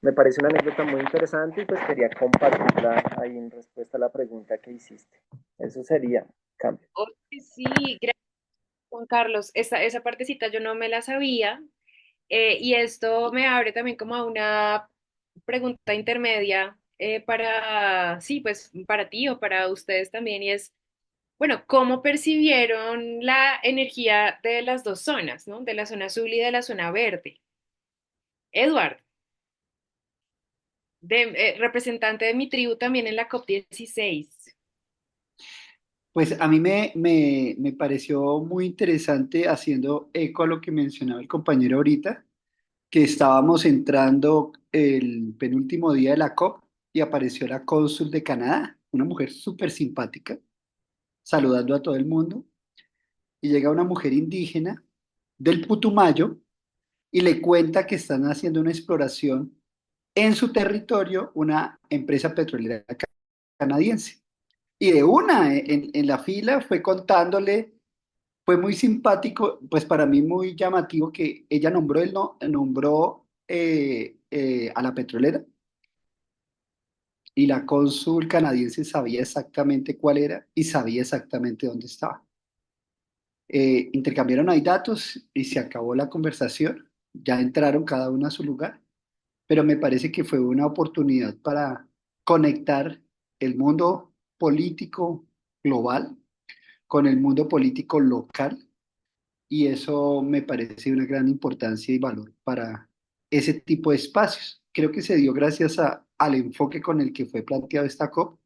me parece una anécdota muy interesante y pues quería compartirla ahí en respuesta a la pregunta que hiciste. Eso sería, cambio. Oye, sí, gracias, Juan Carlos. Esa partecita yo no me la sabía. Y esto me abre también como a una pregunta intermedia sí, pues para ti o para ustedes también, y es, bueno, ¿cómo percibieron la energía de las dos zonas, ¿no? De la zona azul y de la zona verde? Edward, representante de mi tribu también en la COP 16. Pues a mí me pareció muy interesante haciendo eco a lo que mencionaba el compañero ahorita, que estábamos entrando el penúltimo día de la COP y apareció la cónsul de Canadá, una mujer súper simpática, saludando a todo el mundo, y llega una mujer indígena del Putumayo y le cuenta que están haciendo una exploración en su territorio, una empresa petrolera canadiense. Y de una, en la fila fue contándole. Fue muy simpático, pues para mí muy llamativo que ella nombró a la petrolera y la cónsul canadiense sabía exactamente cuál era y sabía exactamente dónde estaba. Intercambiaron ahí datos y se acabó la conversación. Ya entraron cada uno a su lugar, pero me parece que fue una oportunidad para conectar el mundo político global con el mundo político local y eso me parece de una gran importancia y valor para ese tipo de espacios. Creo que se dio gracias al enfoque con el que fue planteado esta COP.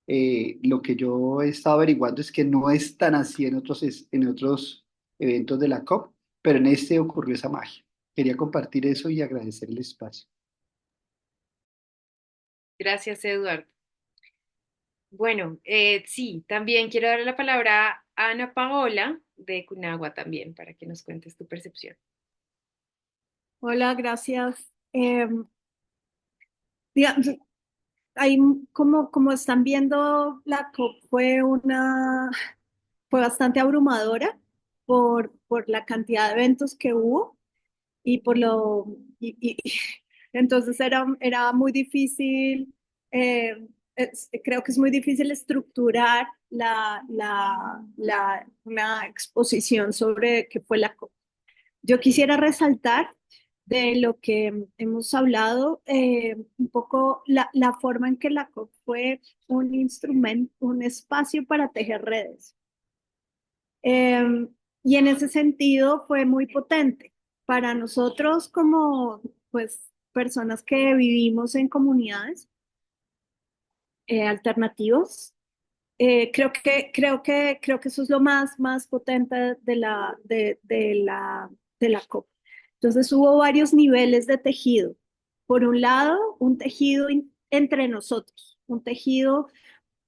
Lo que yo he estado averiguando es que no es tan así en otros eventos de la COP, pero en este ocurrió esa magia. Quería compartir eso y agradecer el espacio. Gracias, Edward. Bueno, sí, también quiero darle la palabra a Ana Paola de Cunagua también para que nos cuentes tu percepción. Hola, gracias. Digamos, ahí como están viendo, la COP fue bastante abrumadora por la cantidad de eventos que hubo y entonces era muy difícil, creo que es muy difícil estructurar una exposición sobre qué fue la COP. Yo quisiera resaltar de lo que hemos hablado, un poco la forma en que la COP fue un instrumento, un espacio para tejer redes. Eh, y en ese sentido fue muy potente para nosotros como pues personas que vivimos en comunidades alternativas. Creo que eso es lo más potente de la COP. Entonces hubo varios niveles de tejido. Por un lado, un tejido entre nosotros, un tejido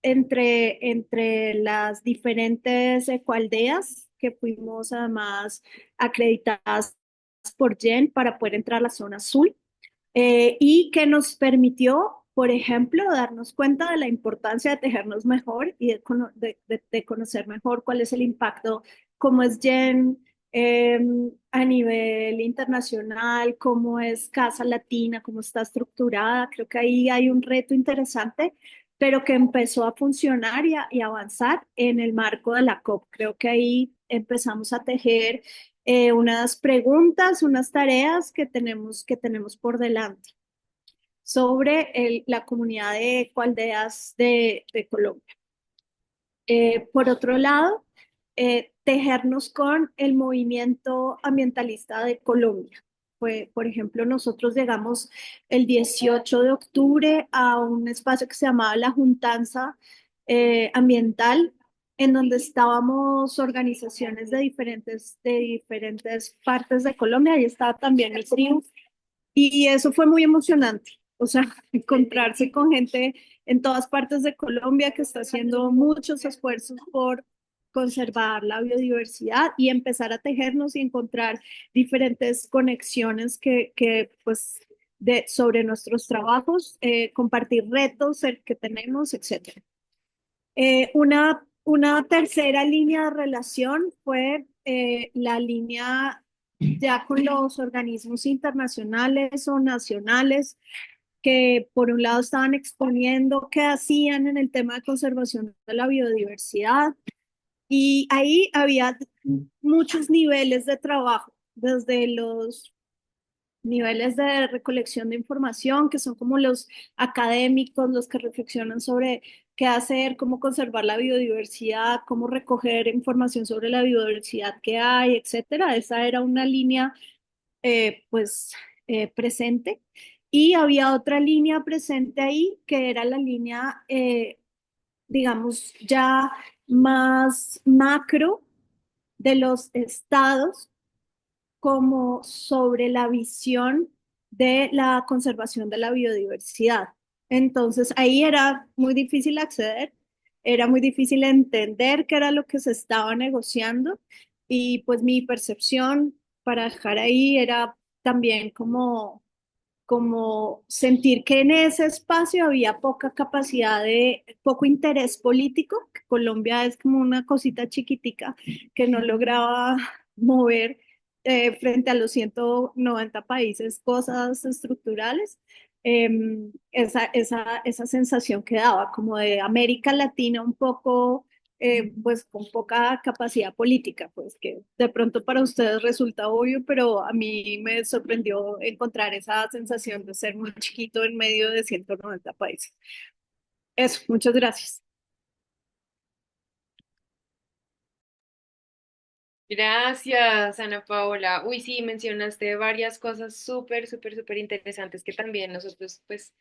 entre las diferentes ecoaldeas que fuimos además acreditadas por Jen para poder entrar a la zona azul. y que nos permitió, por ejemplo, darnos cuenta de la importancia de tejernos mejor y de conocer mejor cuál es el impacto, cómo es Jen a nivel internacional, cómo es Casa Latina, cómo está estructurada. Creo que ahí hay un reto interesante, pero que empezó a funcionar y avanzar en el marco de la COP. Creo que ahí empezamos a tejer unas preguntas, unas tareas que tenemos por delante sobre la comunidad de ecoaldeas de Colombia. Por otro lado, tejernos con el movimiento ambientalista de Colombia. Por ejemplo, nosotros llegamos el 18 de octubre a un espacio que se llamaba la Juntanza Ambiental, en donde estábamos organizaciones de diferentes partes de Colombia, y estaba también el tribu, y eso fue muy emocionante. O sea, encontrarse con gente en todas partes de Colombia que está haciendo muchos esfuerzos por conservar la biodiversidad y empezar a tejernos y encontrar diferentes conexiones pues, sobre nuestros trabajos, compartir retos que tenemos, etcétera. Una tercera línea de relación fue la línea ya con los organismos internacionales o nacionales que por un lado estaban exponiendo qué hacían en el tema de conservación de la biodiversidad, y ahí había muchos niveles de trabajo, desde los niveles de recolección de información, que son como los académicos, los que reflexionan sobre qué hacer, cómo conservar la biodiversidad, cómo recoger información sobre la biodiversidad que hay, etcétera. Esa era una línea pues presente. Y había otra línea presente ahí, que era la línea, digamos, ya más macro de los estados, como sobre la visión de la conservación de la biodiversidad. Entonces ahí era muy difícil acceder, era muy difícil entender qué era lo que se estaba negociando, y pues mi percepción para dejar ahí era también como sentir que en ese espacio había poca capacidad poco interés político, que Colombia es como una cosita chiquitica que no lograba mover frente a los 190 países cosas estructurales. Esa sensación que daba como de América Latina un poco pues con poca capacidad política, pues que de pronto para ustedes resulta obvio, pero a mí me sorprendió encontrar esa sensación de ser muy chiquito en medio de 190 países. Eso, muchas gracias. Gracias, Ana Paola. Uy, sí, mencionaste varias cosas súper, súper, súper interesantes que también nosotros, pues,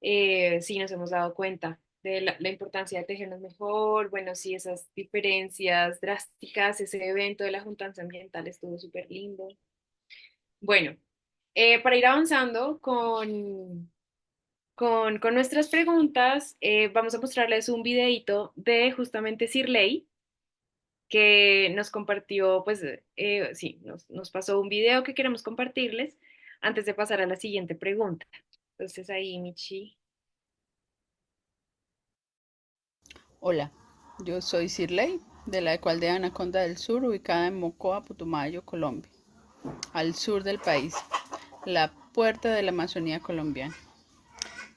sí nos hemos dado cuenta de la importancia de tejernos mejor. Bueno, sí, esas diferencias drásticas, ese evento de la Juntanza Ambiental estuvo súper lindo. Bueno, para ir avanzando con nuestras preguntas, vamos a mostrarles un videito de justamente Sirley, que nos compartió, pues sí, nos pasó un video que queremos compartirles antes de pasar a la siguiente pregunta. Entonces ahí, Michi. Hola, yo soy Sirley de la Ecoaldea Anaconda del Sur, ubicada en Mocoa, Putumayo, Colombia, al sur del país, la puerta de la Amazonía colombiana.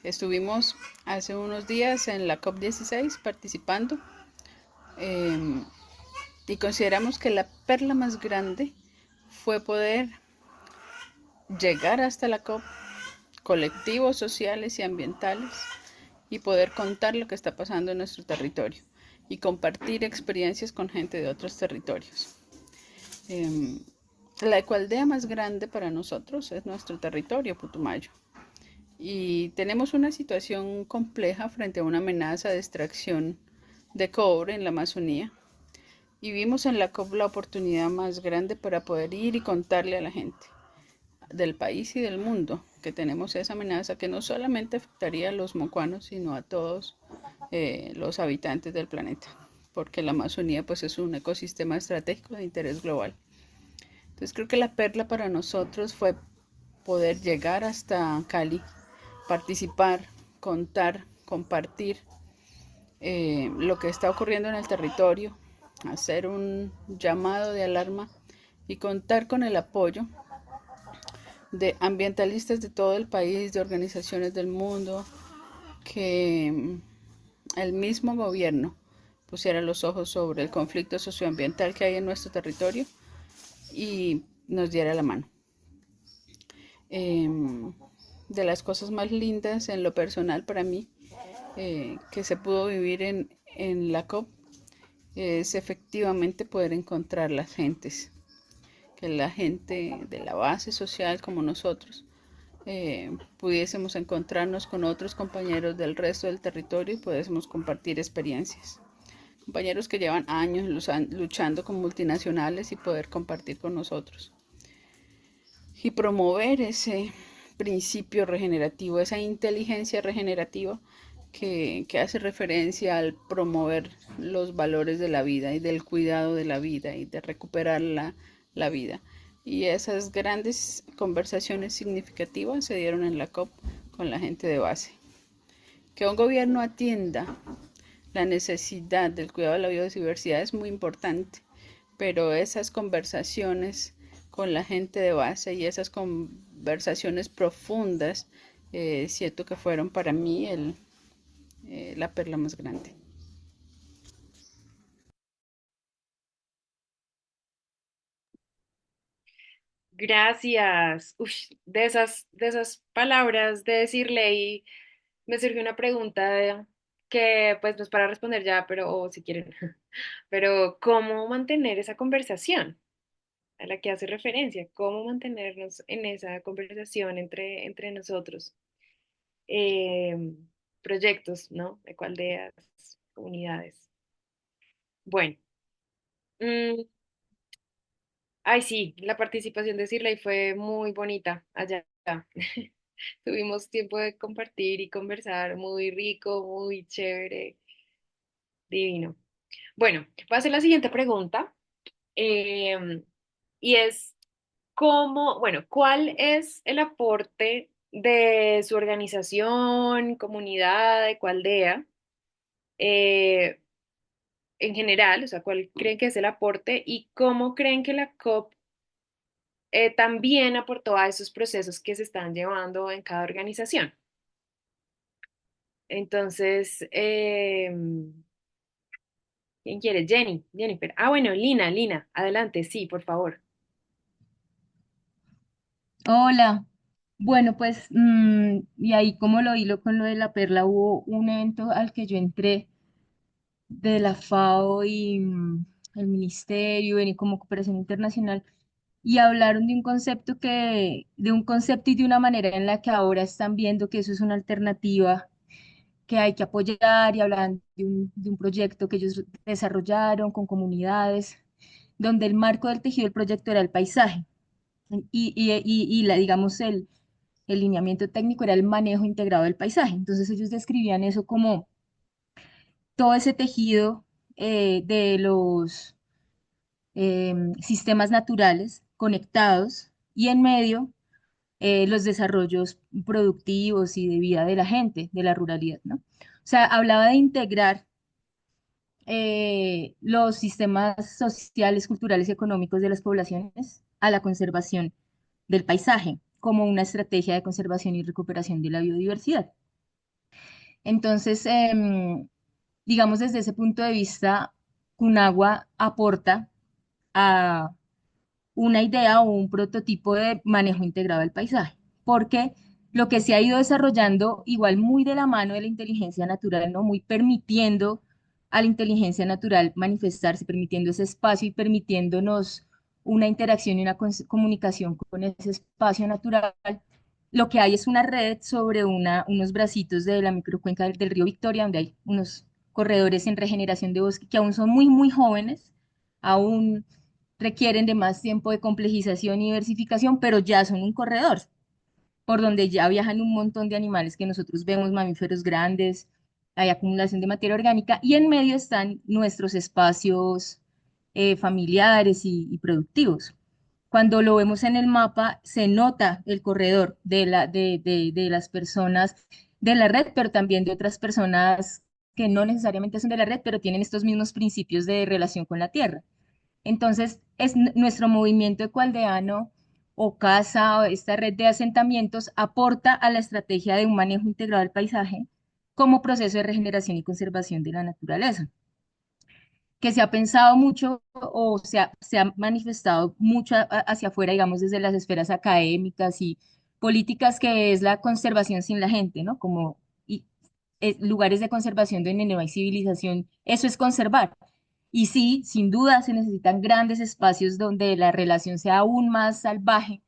Estuvimos hace unos días en la COP16 participando y consideramos que la perla más grande fue poder llegar hasta la COP, colectivos sociales y ambientales, y poder contar lo que está pasando en nuestro territorio y compartir experiencias con gente de otros territorios. La ecoaldea más grande para nosotros es nuestro territorio, Putumayo, y tenemos una situación compleja frente a una amenaza de extracción de cobre en la Amazonía, y vimos en la COP la oportunidad más grande para poder ir y contarle a la gente del país y del mundo que tenemos esa amenaza que no solamente afectaría a los mocuanos, sino a todos los habitantes del planeta, porque la Amazonía pues es un ecosistema estratégico de interés global. Entonces creo que la perla para nosotros fue poder llegar hasta Cali, participar, contar, compartir lo que está ocurriendo en el territorio, hacer un llamado de alarma y contar con el apoyo de ambientalistas de todo el país, de organizaciones del mundo, que el mismo gobierno pusiera los ojos sobre el conflicto socioambiental que hay en nuestro territorio y nos diera la mano. De las cosas más lindas en lo personal para mí que se pudo vivir en la COP es efectivamente poder encontrar las gentes, que la gente de la base social como nosotros pudiésemos encontrarnos con otros compañeros del resto del territorio y pudiésemos compartir experiencias. Compañeros que llevan años luchando con multinacionales y poder compartir con nosotros. Y promover ese principio regenerativo, esa inteligencia regenerativa que hace referencia al promover los valores de la vida y del cuidado de la vida y de recuperar la vida. Y esas grandes conversaciones significativas se dieron en la COP con la gente de base. Que un gobierno atienda la necesidad del cuidado de la biodiversidad es muy importante, pero esas conversaciones con la gente de base y esas conversaciones profundas siento que fueron para mí la perla más grande. Gracias. Ush, de esas palabras de decirle y me surgió una pregunta que pues no es para responder ya, pero o si quieren, pero ¿cómo mantener esa conversación a la que hace referencia? ¿Cómo mantenernos en esa conversación entre nosotros? Eh, Proyectos, ¿no? Ecoaldeas, comunidades. Bueno, mm, ay sí, la participación de Cirley fue muy bonita allá. Tuvimos tiempo de compartir y conversar muy rico, muy chévere, divino. Bueno, voy a hacer la siguiente pregunta y es bueno, ¿cuál es el aporte de su organización, comunidad, Ecoaldea, eh, en general? O sea, ¿cuál creen que es el aporte y cómo creen que la COP también aportó a esos procesos que se están llevando en cada organización? Entonces, ¿quién quiere? Jennifer. Ah, bueno, Lina, adelante, sí, por favor. Hola. Bueno, pues, y ahí como lo hilo con lo de la perla, hubo un evento al que yo entré de la FAO y el ministerio y como cooperación internacional y hablaron de un concepto y de una manera en la que ahora están viendo que eso es una alternativa que hay que apoyar y hablan de un proyecto que ellos desarrollaron con comunidades, donde el marco del tejido del proyecto era el paisaje digamos, el lineamiento técnico era el manejo integrado del paisaje. Entonces ellos describían eso como todo ese tejido de los sistemas naturales conectados y en medio los desarrollos productivos y de vida de la gente, de la ruralidad, ¿no? O sea, hablaba de integrar los sistemas sociales, culturales y económicos de las poblaciones a la conservación del paisaje como una estrategia de conservación y recuperación de la biodiversidad. Entonces, digamos, desde ese punto de vista, Cunagua aporta a una idea o un prototipo de manejo integrado del paisaje, porque lo que se ha ido desarrollando igual muy de la mano de la inteligencia natural, ¿no? Muy permitiendo a la inteligencia natural manifestarse, permitiendo ese espacio y permitiéndonos una interacción y una comunicación con ese espacio natural. Lo que hay es una red sobre unos bracitos de la microcuenca del río Victoria, donde hay unos corredores en regeneración de bosque que aún son muy, muy jóvenes, aún requieren de más tiempo de complejización y diversificación, pero ya son un corredor, por donde ya viajan un montón de animales que nosotros vemos, mamíferos grandes, hay acumulación de materia orgánica, y en medio están nuestros espacios familiares y productivos. Cuando lo vemos en el mapa, se nota el corredor de las personas de la red, pero también de otras personas que no necesariamente son de la red, pero tienen estos mismos principios de relación con la tierra. Entonces, nuestro movimiento ecualdeano o casa o esta red de asentamientos aporta a la estrategia de un manejo integrado del paisaje como proceso de regeneración y conservación de la naturaleza, que se ha pensado mucho o se ha manifestado mucho hacia afuera, digamos, desde las esferas académicas y políticas, que es la conservación sin la gente, ¿no? Como y, lugares de conservación donde no hay civilización, eso es conservar. Y sí, sin duda se necesitan grandes espacios donde la relación sea aún más salvaje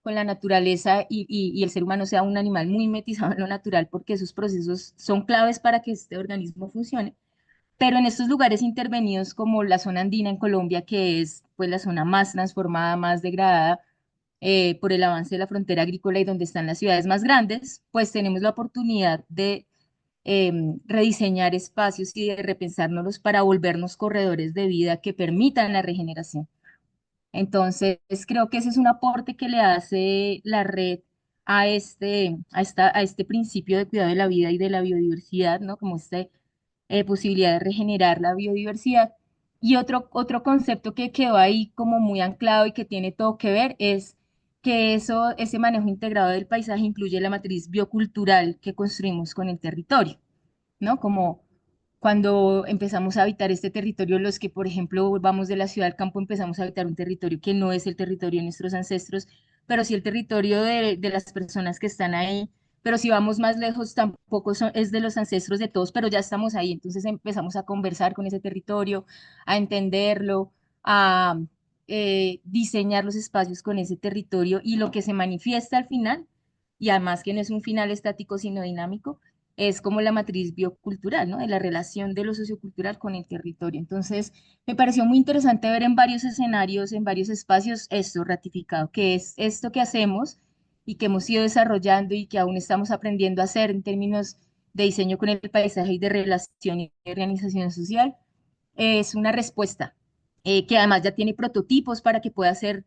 con la naturaleza y el ser humano sea un animal muy metizado en lo natural, porque esos procesos son claves para que este organismo funcione. Pero en estos lugares intervenidos como la zona andina en Colombia, que es pues la zona más transformada, más degradada por el avance de la frontera agrícola y donde están las ciudades más grandes, pues tenemos la oportunidad de rediseñar espacios y de repensárnoslos para volvernos corredores de vida que permitan la regeneración. Entonces, creo que ese es un aporte que le hace la red a este principio de cuidado de la vida y de la biodiversidad, ¿no? Como esta posibilidad de regenerar la biodiversidad. Y otro concepto que quedó ahí como muy anclado y que tiene todo que ver es que ese manejo integrado del paisaje incluye la matriz biocultural que construimos con el territorio, ¿no? Como cuando empezamos a habitar este territorio, los que, por ejemplo, vamos de la ciudad al campo, empezamos a habitar un territorio que no es el territorio de nuestros ancestros, pero sí el territorio de las personas que están ahí. Pero si vamos más lejos, tampoco es de los ancestros de todos, pero ya estamos ahí. Entonces empezamos a conversar con ese territorio, a entenderlo, a diseñar los espacios con ese territorio y lo que se manifiesta al final, y además que no es un final estático, sino dinámico, es como la matriz biocultural, ¿no? De la relación de lo sociocultural con el territorio. Entonces, me pareció muy interesante ver en varios escenarios, en varios espacios, esto ratificado, que es esto que hacemos y que hemos ido desarrollando y que aún estamos aprendiendo a hacer en términos de diseño con el paisaje y de relación y de organización social, es una respuesta que además ya tiene prototipos para que pueda ser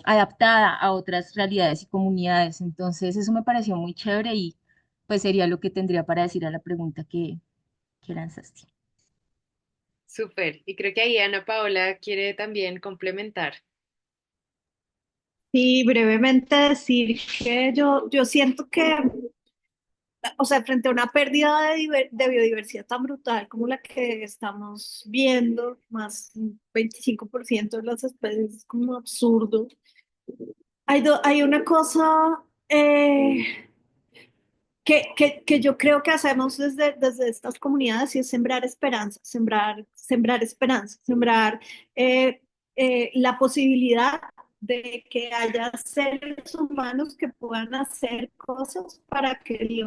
adaptada a otras realidades y comunidades. Entonces, eso me pareció muy chévere y pues sería lo que tendría para decir a la pregunta que lanzaste. Súper. Y creo que ahí Ana Paola quiere también complementar. Y brevemente decir que yo siento que, o sea, frente a una pérdida de biodiversidad tan brutal como la que estamos viendo, más un 25% de las especies, es como absurdo. Hay una cosa que yo creo que hacemos desde estas comunidades y es sembrar esperanza, sembrar esperanza, sembrar la posibilidad de que haya seres humanos que puedan hacer cosas para que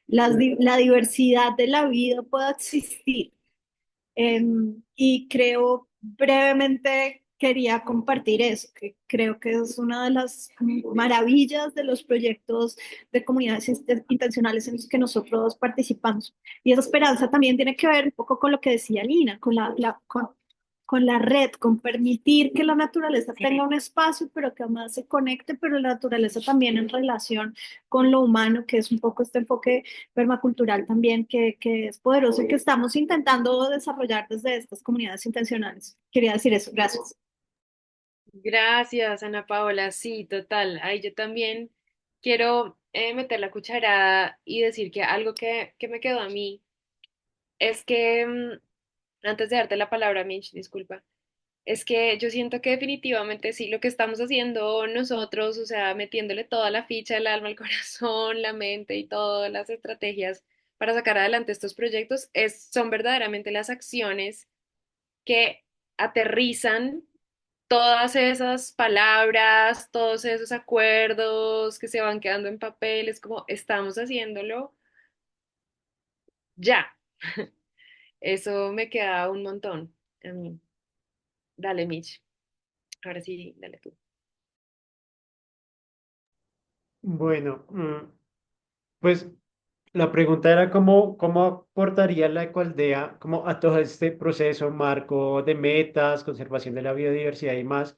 la diversidad de la vida pueda existir. Y creo brevemente quería compartir eso, que creo que es una de las maravillas de los proyectos de comunidades intencionales en los que nosotros participamos. Y esa esperanza también tiene que ver un poco con lo que decía Lina, con la red, con permitir que la naturaleza tenga un espacio, pero que además se conecte, pero la naturaleza también en relación con lo humano, que es un poco este enfoque permacultural también, que es poderoso y que estamos intentando desarrollar desde estas comunidades intencionales. Quería decir eso, gracias. Gracias, Ana Paola. Sí, total. Ahí yo también quiero meter la cucharada y decir que algo que me quedó a mí es que, antes de darte la palabra, Mitch, disculpa, es que yo siento que definitivamente sí, lo que estamos haciendo nosotros, o sea, metiéndole toda la ficha, el alma, el corazón, la mente y todas las estrategias para sacar adelante estos proyectos, son verdaderamente las acciones que aterrizan todas esas palabras, todos esos acuerdos que se van quedando en papel, es como estamos haciéndolo ya. Eso me queda un montón a mí. Dale, Mitch. Ahora sí, dale tú. Bueno, pues la pregunta era cómo aportaría la ecoaldea como a todo este proceso, marco de metas, conservación de la biodiversidad y más.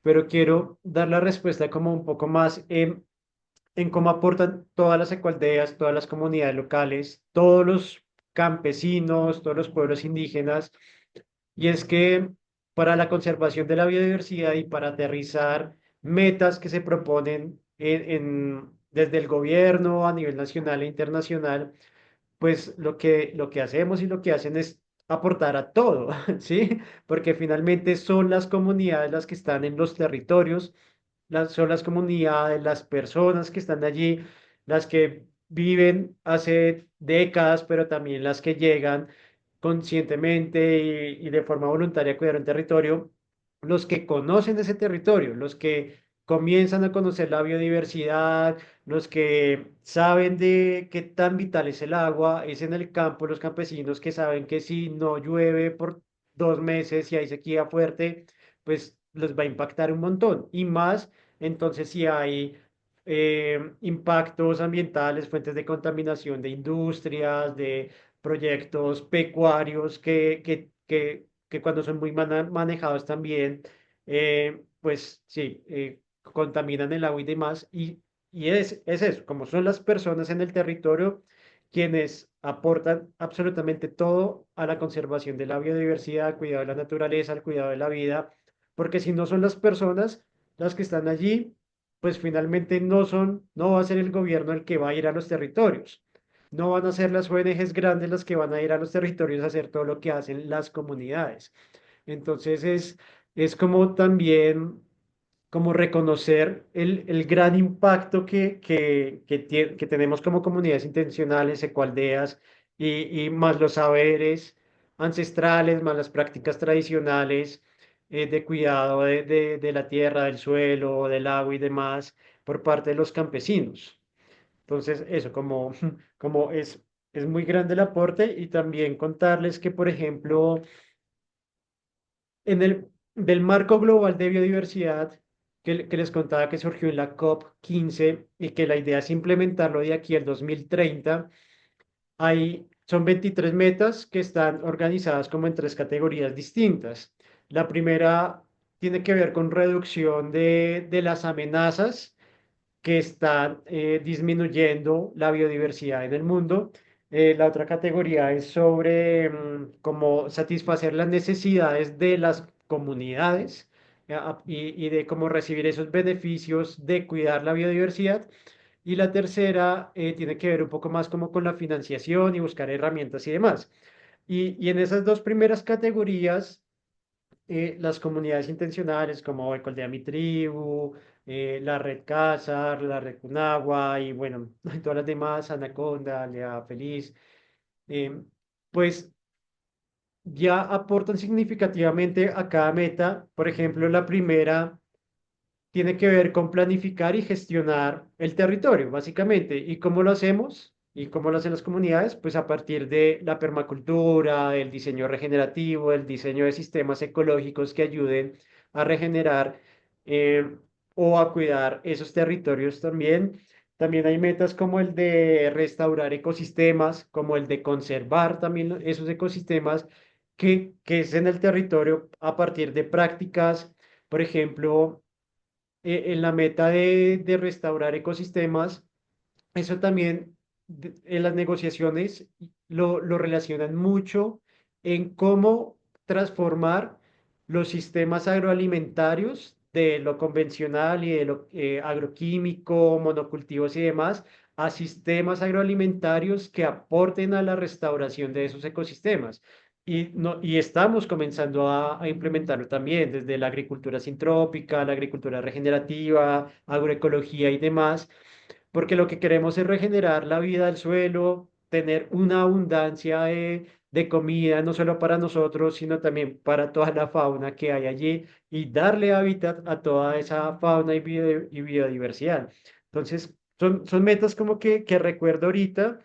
pero quiero dar la respuesta como un poco más en cómo aportan todas las ecoaldeas, todas las comunidades locales, todos los campesinos, todos los pueblos indígenas. Y es que para la conservación de la biodiversidad y para aterrizar metas que se proponen desde el gobierno a nivel nacional e internacional, pues lo que hacemos y lo que hacen es aportar a todo, ¿sí? Porque finalmente son las comunidades las que están en los territorios, son las comunidades, las personas que están allí, las que viven hace décadas, pero también las que llegan conscientemente y de forma voluntaria a cuidar un territorio, los que conocen ese territorio, los que comienzan a conocer la biodiversidad, los que saben de qué tan vital es el agua, es en el campo, los campesinos que saben que si no llueve por 2 meses y hay sequía fuerte, pues les va a impactar un montón. Y más, entonces, si hay impactos ambientales, fuentes de contaminación de industrias, de proyectos pecuarios que cuando son muy manejados también, pues sí, contaminan el agua y demás. Y es eso, como son las personas en el territorio quienes aportan absolutamente todo a la conservación de la biodiversidad, al cuidado de la naturaleza, al cuidado de la vida, porque si no son las personas las que están allí, pues finalmente no va a ser el gobierno el que va a ir a los territorios. No van a ser las ONGs grandes las que van a ir a los territorios a hacer todo lo que hacen las comunidades. Entonces es como también como reconocer el gran impacto que tenemos como comunidades intencionales, ecoaldeas, y más los saberes ancestrales, más las prácticas tradicionales de cuidado de la tierra, del suelo, del agua y demás por parte de los campesinos. Entonces, eso, como es muy grande el aporte y también contarles que, por ejemplo, del marco global de biodiversidad que les contaba que surgió en la COP 15 y que la idea es implementarlo de aquí al 2030, son 23 metas que están organizadas como en tres categorías distintas. La primera tiene que ver con reducción de las amenazas que están disminuyendo la biodiversidad en el mundo. La otra categoría es sobre cómo satisfacer las necesidades de las comunidades y de cómo recibir esos beneficios de cuidar la biodiversidad. Y la tercera tiene que ver un poco más como con la financiación y buscar herramientas y demás. Y en esas dos primeras categorías, las comunidades intencionales como Ecoaldea Mi Tribu, la Red Cázar, la Red Cunagua y bueno, todas las demás, Anaconda, Aldea Feliz, eh, pues ya aportan significativamente a cada meta. Por ejemplo, la primera tiene que ver con planificar y gestionar el territorio, básicamente. ¿Y cómo lo hacemos? ¿Y cómo lo hacen las comunidades? Pues a partir de la permacultura, el diseño regenerativo, el diseño de sistemas ecológicos que ayuden a regenerar eh, o a cuidar esos territorios también. También hay metas como el de restaurar ecosistemas, como el de conservar también esos ecosistemas que es en el territorio a partir de prácticas, por ejemplo, en la meta de restaurar ecosistemas, eso también en las negociaciones lo relacionan mucho en cómo transformar los sistemas agroalimentarios de lo convencional y de lo agroquímico, monocultivos y demás, a sistemas agroalimentarios que aporten a la restauración de esos ecosistemas. Y estamos comenzando a implementarlo también desde la agricultura sintrópica, la agricultura regenerativa, agroecología y demás, porque lo que queremos es regenerar la vida del suelo, tener una abundancia de comida, no solo para nosotros, sino también para toda la fauna que hay allí y darle hábitat a toda esa fauna y biodiversidad. Entonces, son metas como que recuerdo ahorita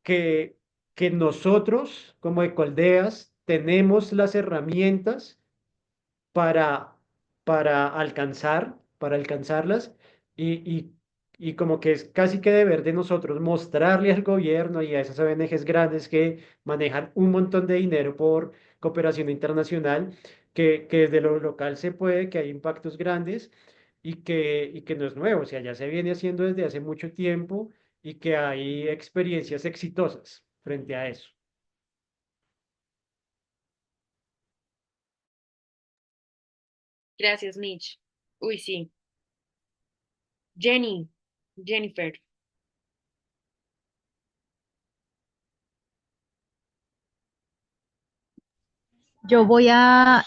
que, que nosotros como ecoaldeas tenemos las herramientas para, para alcanzarlas y, y, y como que es casi que deber de nosotros mostrarle al gobierno y a esas ONGs grandes que manejan un montón de dinero cooperación internacional, que desde lo local se puede, que hay impactos grandes y que no es nuevo, o sea, ya se viene haciendo desde hace mucho tiempo y que hay experiencias exitosas frente a eso. Gracias, Mitch. Uy, sí. Jenny, Jennifer. Yo voy a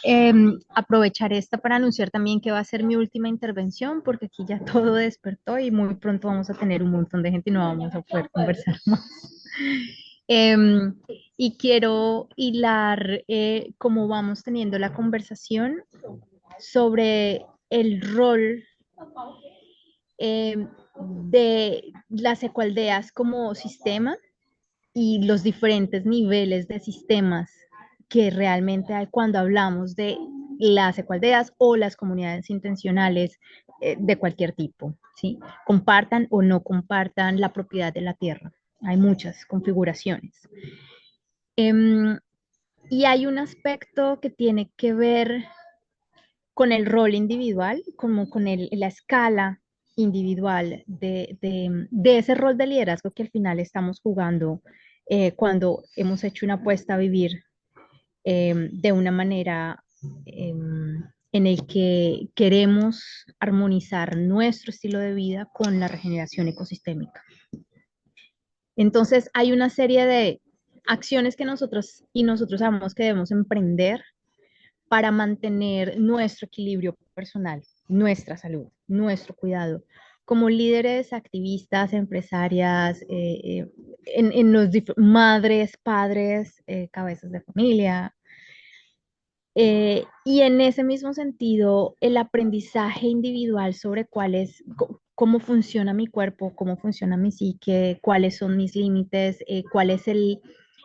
aprovechar esta para anunciar también que va a ser mi última intervención, porque aquí ya todo despertó y muy pronto vamos a tener un montón de gente y no vamos a poder conversar más. Em, y quiero hilar cómo vamos teniendo la conversación sobre el rol de las ecoaldeas como sistema y los diferentes niveles de sistemas que realmente hay cuando hablamos de las ecoaldeas o las comunidades intencionales de cualquier tipo, ¿sí? Compartan o no compartan la propiedad de la tierra. Hay muchas configuraciones. Y hay un aspecto que tiene que ver con el rol individual, como con la escala individual de ese rol de liderazgo que al final estamos jugando cuando hemos hecho una apuesta a vivir de una manera en el que queremos armonizar nuestro estilo de vida con la regeneración ecosistémica. Entonces hay una serie de acciones que nosotros sabemos que debemos emprender para mantener nuestro equilibrio personal, nuestra salud, nuestro cuidado, como líderes, activistas, empresarias, en los madres, padres, cabezas de familia. Y en ese mismo sentido, el aprendizaje individual sobre cómo funciona mi cuerpo, cómo funciona mi psique, cuáles son mis límites, cuál es el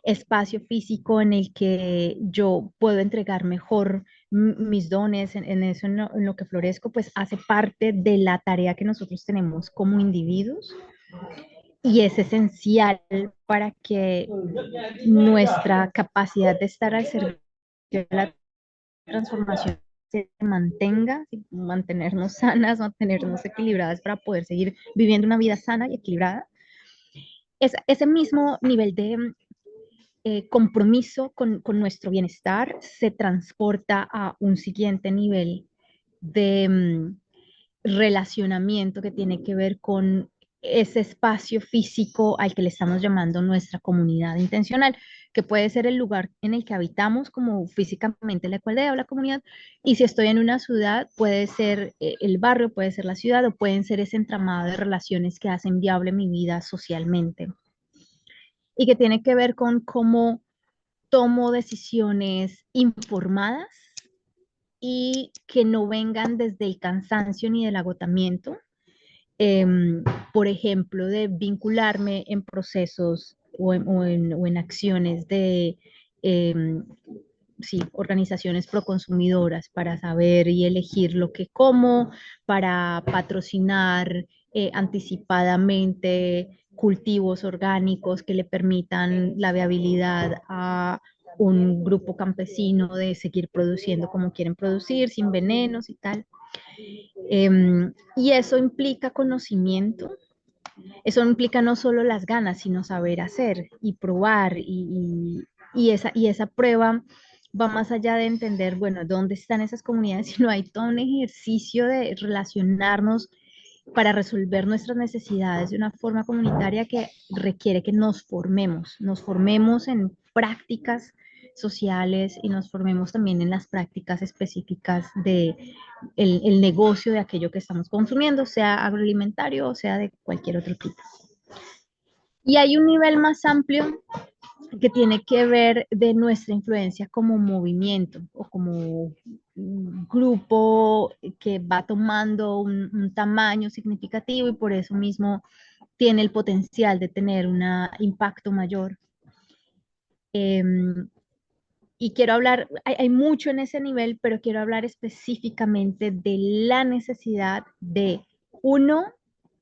espacio físico en el que yo puedo entregar mejor mis dones, en eso en lo que florezco, pues hace parte de la tarea que nosotros tenemos como individuos y es esencial para que nuestra capacidad de estar al servicio de la transformación se mantenga, mantenernos sanas, mantenernos equilibradas para poder seguir viviendo una vida sana y equilibrada. Ese mismo nivel de compromiso con nuestro bienestar se transporta a un siguiente nivel de relacionamiento que tiene que ver con ese espacio físico al que le estamos llamando nuestra comunidad intencional, que puede ser el lugar en el que habitamos como físicamente la aldea o la comunidad, y si estoy en una ciudad, puede ser el barrio, puede ser la ciudad, o pueden ser ese entramado de relaciones que hacen viable mi vida socialmente, y que tiene que ver con cómo tomo decisiones informadas y que no vengan desde el cansancio ni del agotamiento, por ejemplo, de vincularme en procesos o en acciones de sí, organizaciones proconsumidoras para saber y elegir lo que como, para patrocinar anticipadamente cultivos orgánicos que le permitan la viabilidad a un grupo campesino de seguir produciendo como quieren producir, sin venenos y tal. Y eso implica conocimiento, eso implica no solo las ganas, sino saber hacer y probar. Y esa prueba va más allá de entender, bueno, dónde están esas comunidades, sino hay todo un ejercicio de relacionarnos para resolver nuestras necesidades de una forma comunitaria que requiere que nos formemos en prácticas sociales y nos formemos también en las prácticas específicas de el negocio de aquello que estamos consumiendo, sea agroalimentario o sea de cualquier otro tipo. Y hay un nivel más amplio que tiene que ver de nuestra influencia como movimiento o como un grupo que va tomando un tamaño significativo y por eso mismo tiene el potencial de tener un impacto mayor. Y quiero hablar, hay mucho en ese nivel, pero quiero hablar específicamente de la necesidad de, uno,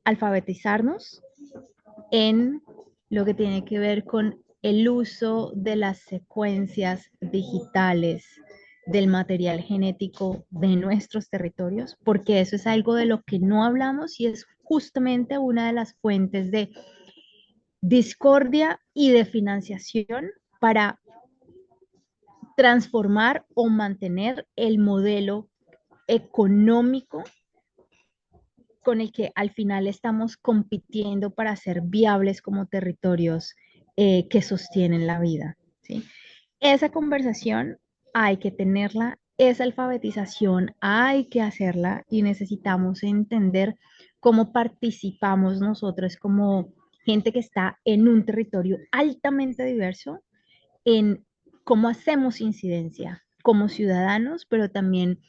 alfabetizarnos en lo que tiene que ver con el uso de las secuencias digitales del material genético de nuestros territorios, porque eso es algo de lo que no hablamos y es justamente una de las fuentes de discordia y de financiación para transformar o mantener el modelo económico con el que al final estamos compitiendo para ser viables como territorios que sostienen la vida, ¿sí? Esa conversación hay que tenerla, esa alfabetización hay que hacerla y necesitamos entender cómo participamos nosotros como gente que está en un territorio altamente diverso, en cómo hacemos incidencia como ciudadanos, pero también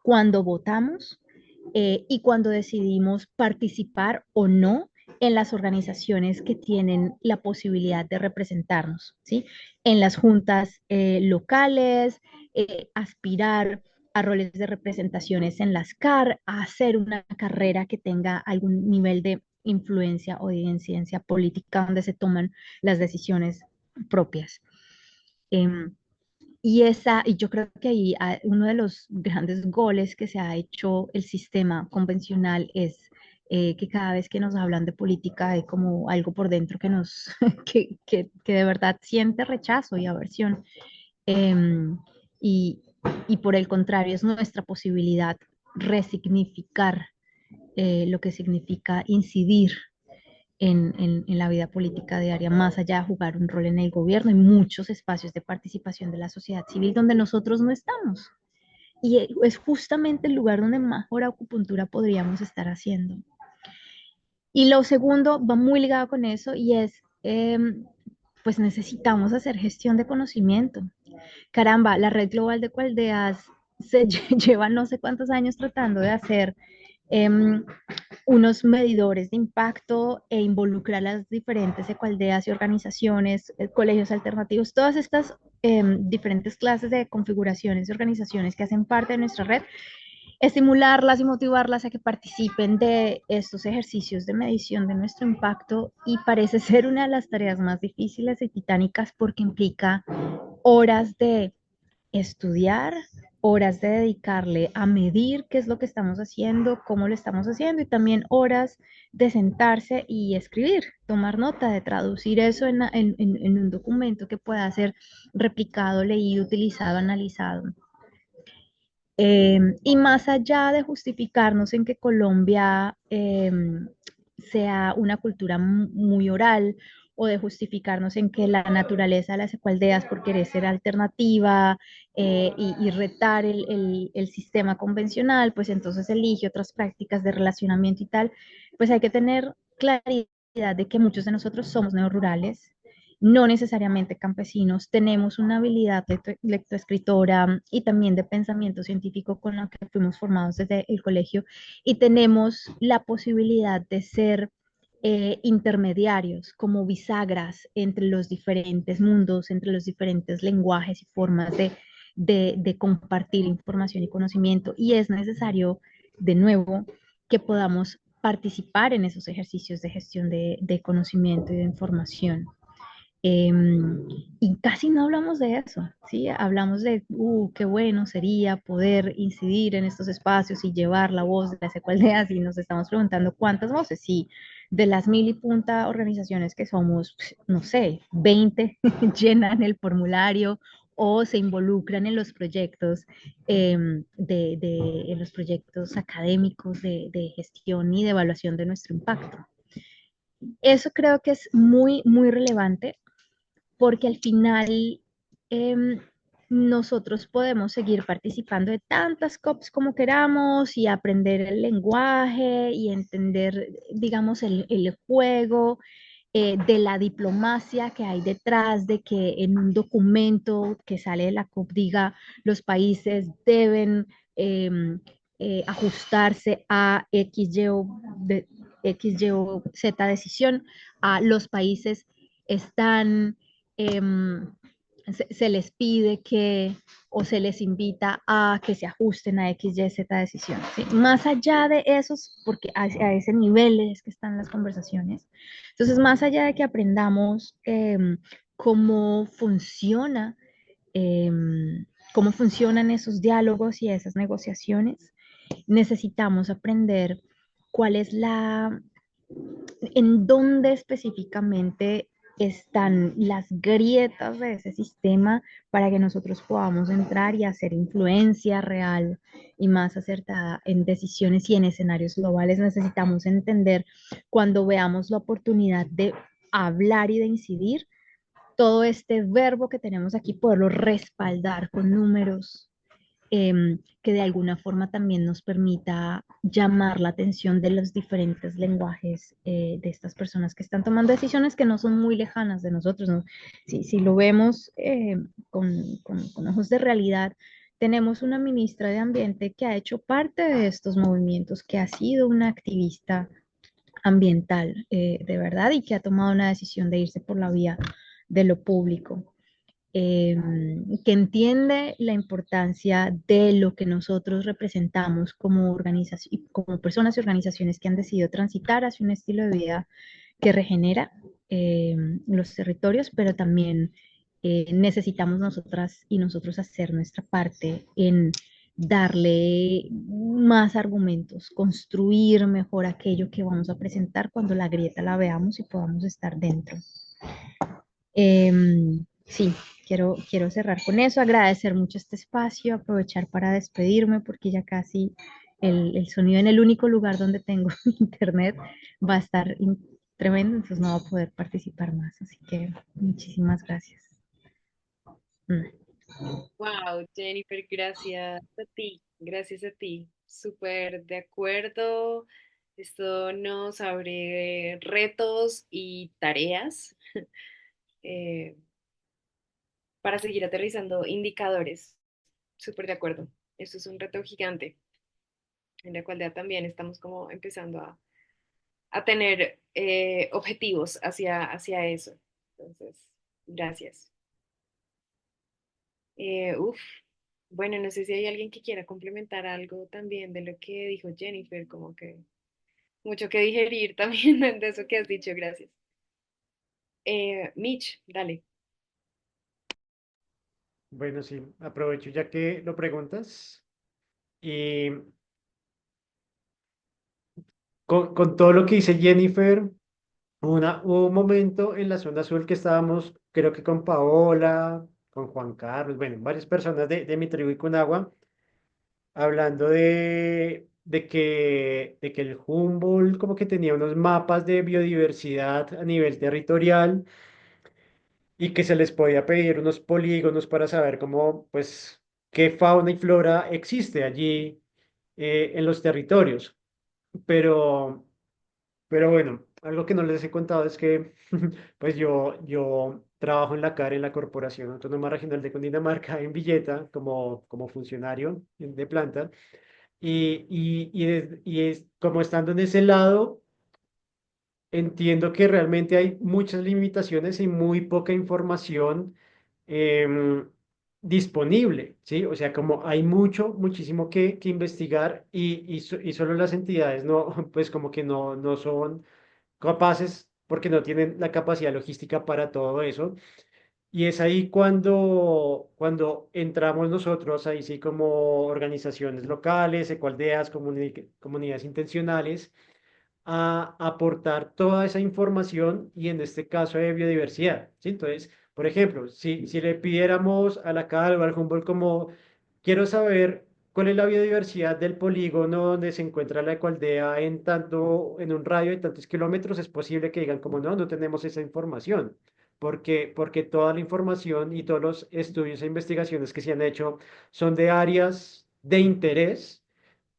cuando votamos y cuando decidimos participar o no en las organizaciones que tienen la posibilidad de representarnos, ¿sí? En las juntas locales, aspirar a roles de representaciones en las CAR, a hacer una carrera que tenga algún nivel de influencia o de incidencia política donde se toman las decisiones propias. Em, y yo creo que ahí uno de los grandes goles que se ha hecho el sistema convencional es que cada vez que nos hablan de política hay como algo por dentro que nos, que de verdad siente rechazo y aversión. Em, y, y por el contrario, es nuestra posibilidad resignificar lo que significa incidir en la vida política diaria, más allá de jugar un rol en el gobierno, hay muchos espacios de participación de la sociedad civil donde nosotros no estamos. Y es justamente el lugar donde mejor acupuntura podríamos estar haciendo. Y lo segundo va muy ligado con eso y es, pues necesitamos hacer gestión de conocimiento. Caramba, la Red Global de Ecoaldeas se lleva no sé cuántos años tratando de hacer em, unos medidores de impacto e involucrar a las diferentes ecoaldeas y organizaciones, colegios alternativos, todas estas diferentes clases de configuraciones y organizaciones que hacen parte de nuestra red, estimularlas y motivarlas a que participen de estos ejercicios de medición de nuestro impacto y parece ser una de las tareas más difíciles y titánicas porque implica horas de estudiar, horas de dedicarle a medir qué es lo que estamos haciendo, cómo lo estamos haciendo y también horas de sentarse y escribir, tomar nota, de traducir eso en un documento que pueda ser replicado, leído, utilizado, analizado. Y más allá de justificarnos en que Colombia sea una cultura muy oral o de justificarnos en que la naturaleza de las ecoaldeas por querer ser alternativa y retar el sistema convencional, pues entonces elige otras prácticas de relacionamiento y tal, pues hay que tener claridad de que muchos de nosotros somos neorurales, no necesariamente campesinos, tenemos una habilidad lectoescritora y también de pensamiento científico con la que fuimos formados desde el colegio y tenemos la posibilidad de ser intermediarios, como bisagras entre los diferentes mundos, entre los diferentes lenguajes y formas de compartir información y conocimiento. Y es necesario, de nuevo, que podamos participar en esos ejercicios de gestión de conocimiento y de información. Y casi no hablamos de eso, ¿sí? Hablamos de, qué bueno sería poder incidir en estos espacios y llevar la voz de las ecualdeas y nos estamos preguntando cuántas voces, sí, de las 1000 y punta organizaciones que somos, no sé, 20 llenan el formulario o se involucran en los proyectos, en los proyectos académicos de gestión y de evaluación de nuestro impacto. Eso creo que es muy, muy relevante porque al final em, nosotros podemos seguir participando de tantas COPs como queramos y aprender el lenguaje y entender, digamos, el juego de la diplomacia que hay detrás de que en un documento que sale de la COP diga los países deben ajustarse a X, Y o Z decisión, a los países están se les pide que o se les invita a que se ajusten a X, Y, Z decisión, ¿sí? Más allá de esos, porque a ese nivel es que están las conversaciones. Entonces, más allá de que aprendamos cómo funciona, cómo funcionan esos diálogos y esas negociaciones. Necesitamos aprender cuál es en dónde específicamente están las grietas de ese sistema para que nosotros podamos entrar y hacer influencia real y más acertada en decisiones y en escenarios globales. Necesitamos entender cuando veamos la oportunidad de hablar y de incidir, todo este verbo que tenemos aquí, poderlo respaldar con números, que de alguna forma también nos permita llamar la atención de los diferentes lenguajes de estas personas que están tomando decisiones que no son muy lejanas de nosotros, ¿no? Si lo vemos con ojos de realidad, tenemos una ministra de Ambiente que ha hecho parte de estos movimientos, que ha sido una activista ambiental de verdad y que ha tomado una decisión de irse por la vía de lo público, que entiende la importancia de lo que nosotros representamos como organización, como personas y organizaciones que han decidido transitar hacia un estilo de vida que regenera eh, los territorios, pero también necesitamos nosotras y nosotros hacer nuestra parte en darle más argumentos, construir mejor aquello que vamos a presentar cuando la grieta la veamos y podamos estar dentro. Sí, quiero cerrar con eso, agradecer mucho este espacio, aprovechar para despedirme porque ya casi el sonido en el único lugar donde tengo internet va a estar tremendo, entonces no va a poder participar más. Así que muchísimas gracias. Wow, Jennifer, gracias a ti, gracias a ti. Súper de acuerdo. Esto nos abre retos y tareas eh, para seguir aterrizando indicadores. Súper de acuerdo. Esto es un reto gigante en la cual ya también estamos como empezando a tener objetivos hacia eso. Entonces, gracias. Uf, bueno, no sé si hay alguien que quiera complementar algo también de lo que dijo Jennifer, como que mucho que digerir también de eso que has dicho, gracias. Mitch, dale. Bueno, sí, aprovecho ya que lo preguntas y con todo lo que dice Jennifer, hubo un momento en la zona azul que estábamos, creo que con Paola, con Juan Carlos, bueno, varias personas de mi tribu y Conagua, hablando de que el Humboldt como que tenía unos mapas de biodiversidad a nivel territorial y que se les podía pedir unos polígonos para saber cómo, pues, qué fauna y flora existe allí en los territorios. Pero, pero bueno, algo que no les he contado es que pues yo trabajo en la CAR, en la Corporación Autónoma Regional de Cundinamarca, en Villeta, como funcionario de planta. Y es como estando en ese lado, entiendo que realmente hay muchas limitaciones y muy poca información em, disponible, ¿sí? O sea, como hay muchísimo que investigar y solo las entidades no, pues como que no son capaces porque no tienen la capacidad logística para todo eso. Y es ahí cuando entramos nosotros, ahí sí como organizaciones locales, ecoaldeas, comunidades intencionales a aportar toda esa información y en este caso de biodiversidad, ¿sí? Entonces, por ejemplo, si le pidiéramos a la CAL o al Humboldt como, quiero saber cuál es la biodiversidad del polígono donde se encuentra la ecoaldea en un radio de tantos kilómetros, es posible que digan como no tenemos esa información. Porque toda la información y todos los estudios e investigaciones que se han hecho son de áreas de interés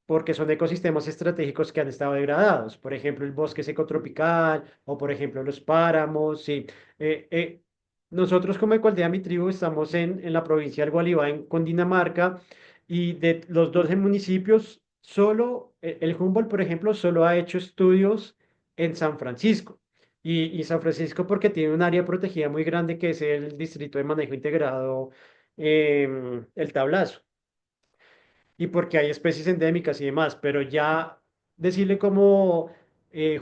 porque son ecosistemas estratégicos que han estado degradados. Por ejemplo, el bosque seco tropical o, por ejemplo, los páramos. Sí. Eh, eh, Nosotros como Ecualdea Mi Tribu estamos en la provincia del Gualibá, en Cundinamarca, y de los 12 municipios, solo el Humboldt, por ejemplo, solo ha hecho estudios en San Francisco. Y San Francisco porque tiene un área protegida muy grande que es el Distrito de Manejo Integrado, el Tablazo y porque hay especies endémicas y demás, pero ya decirle como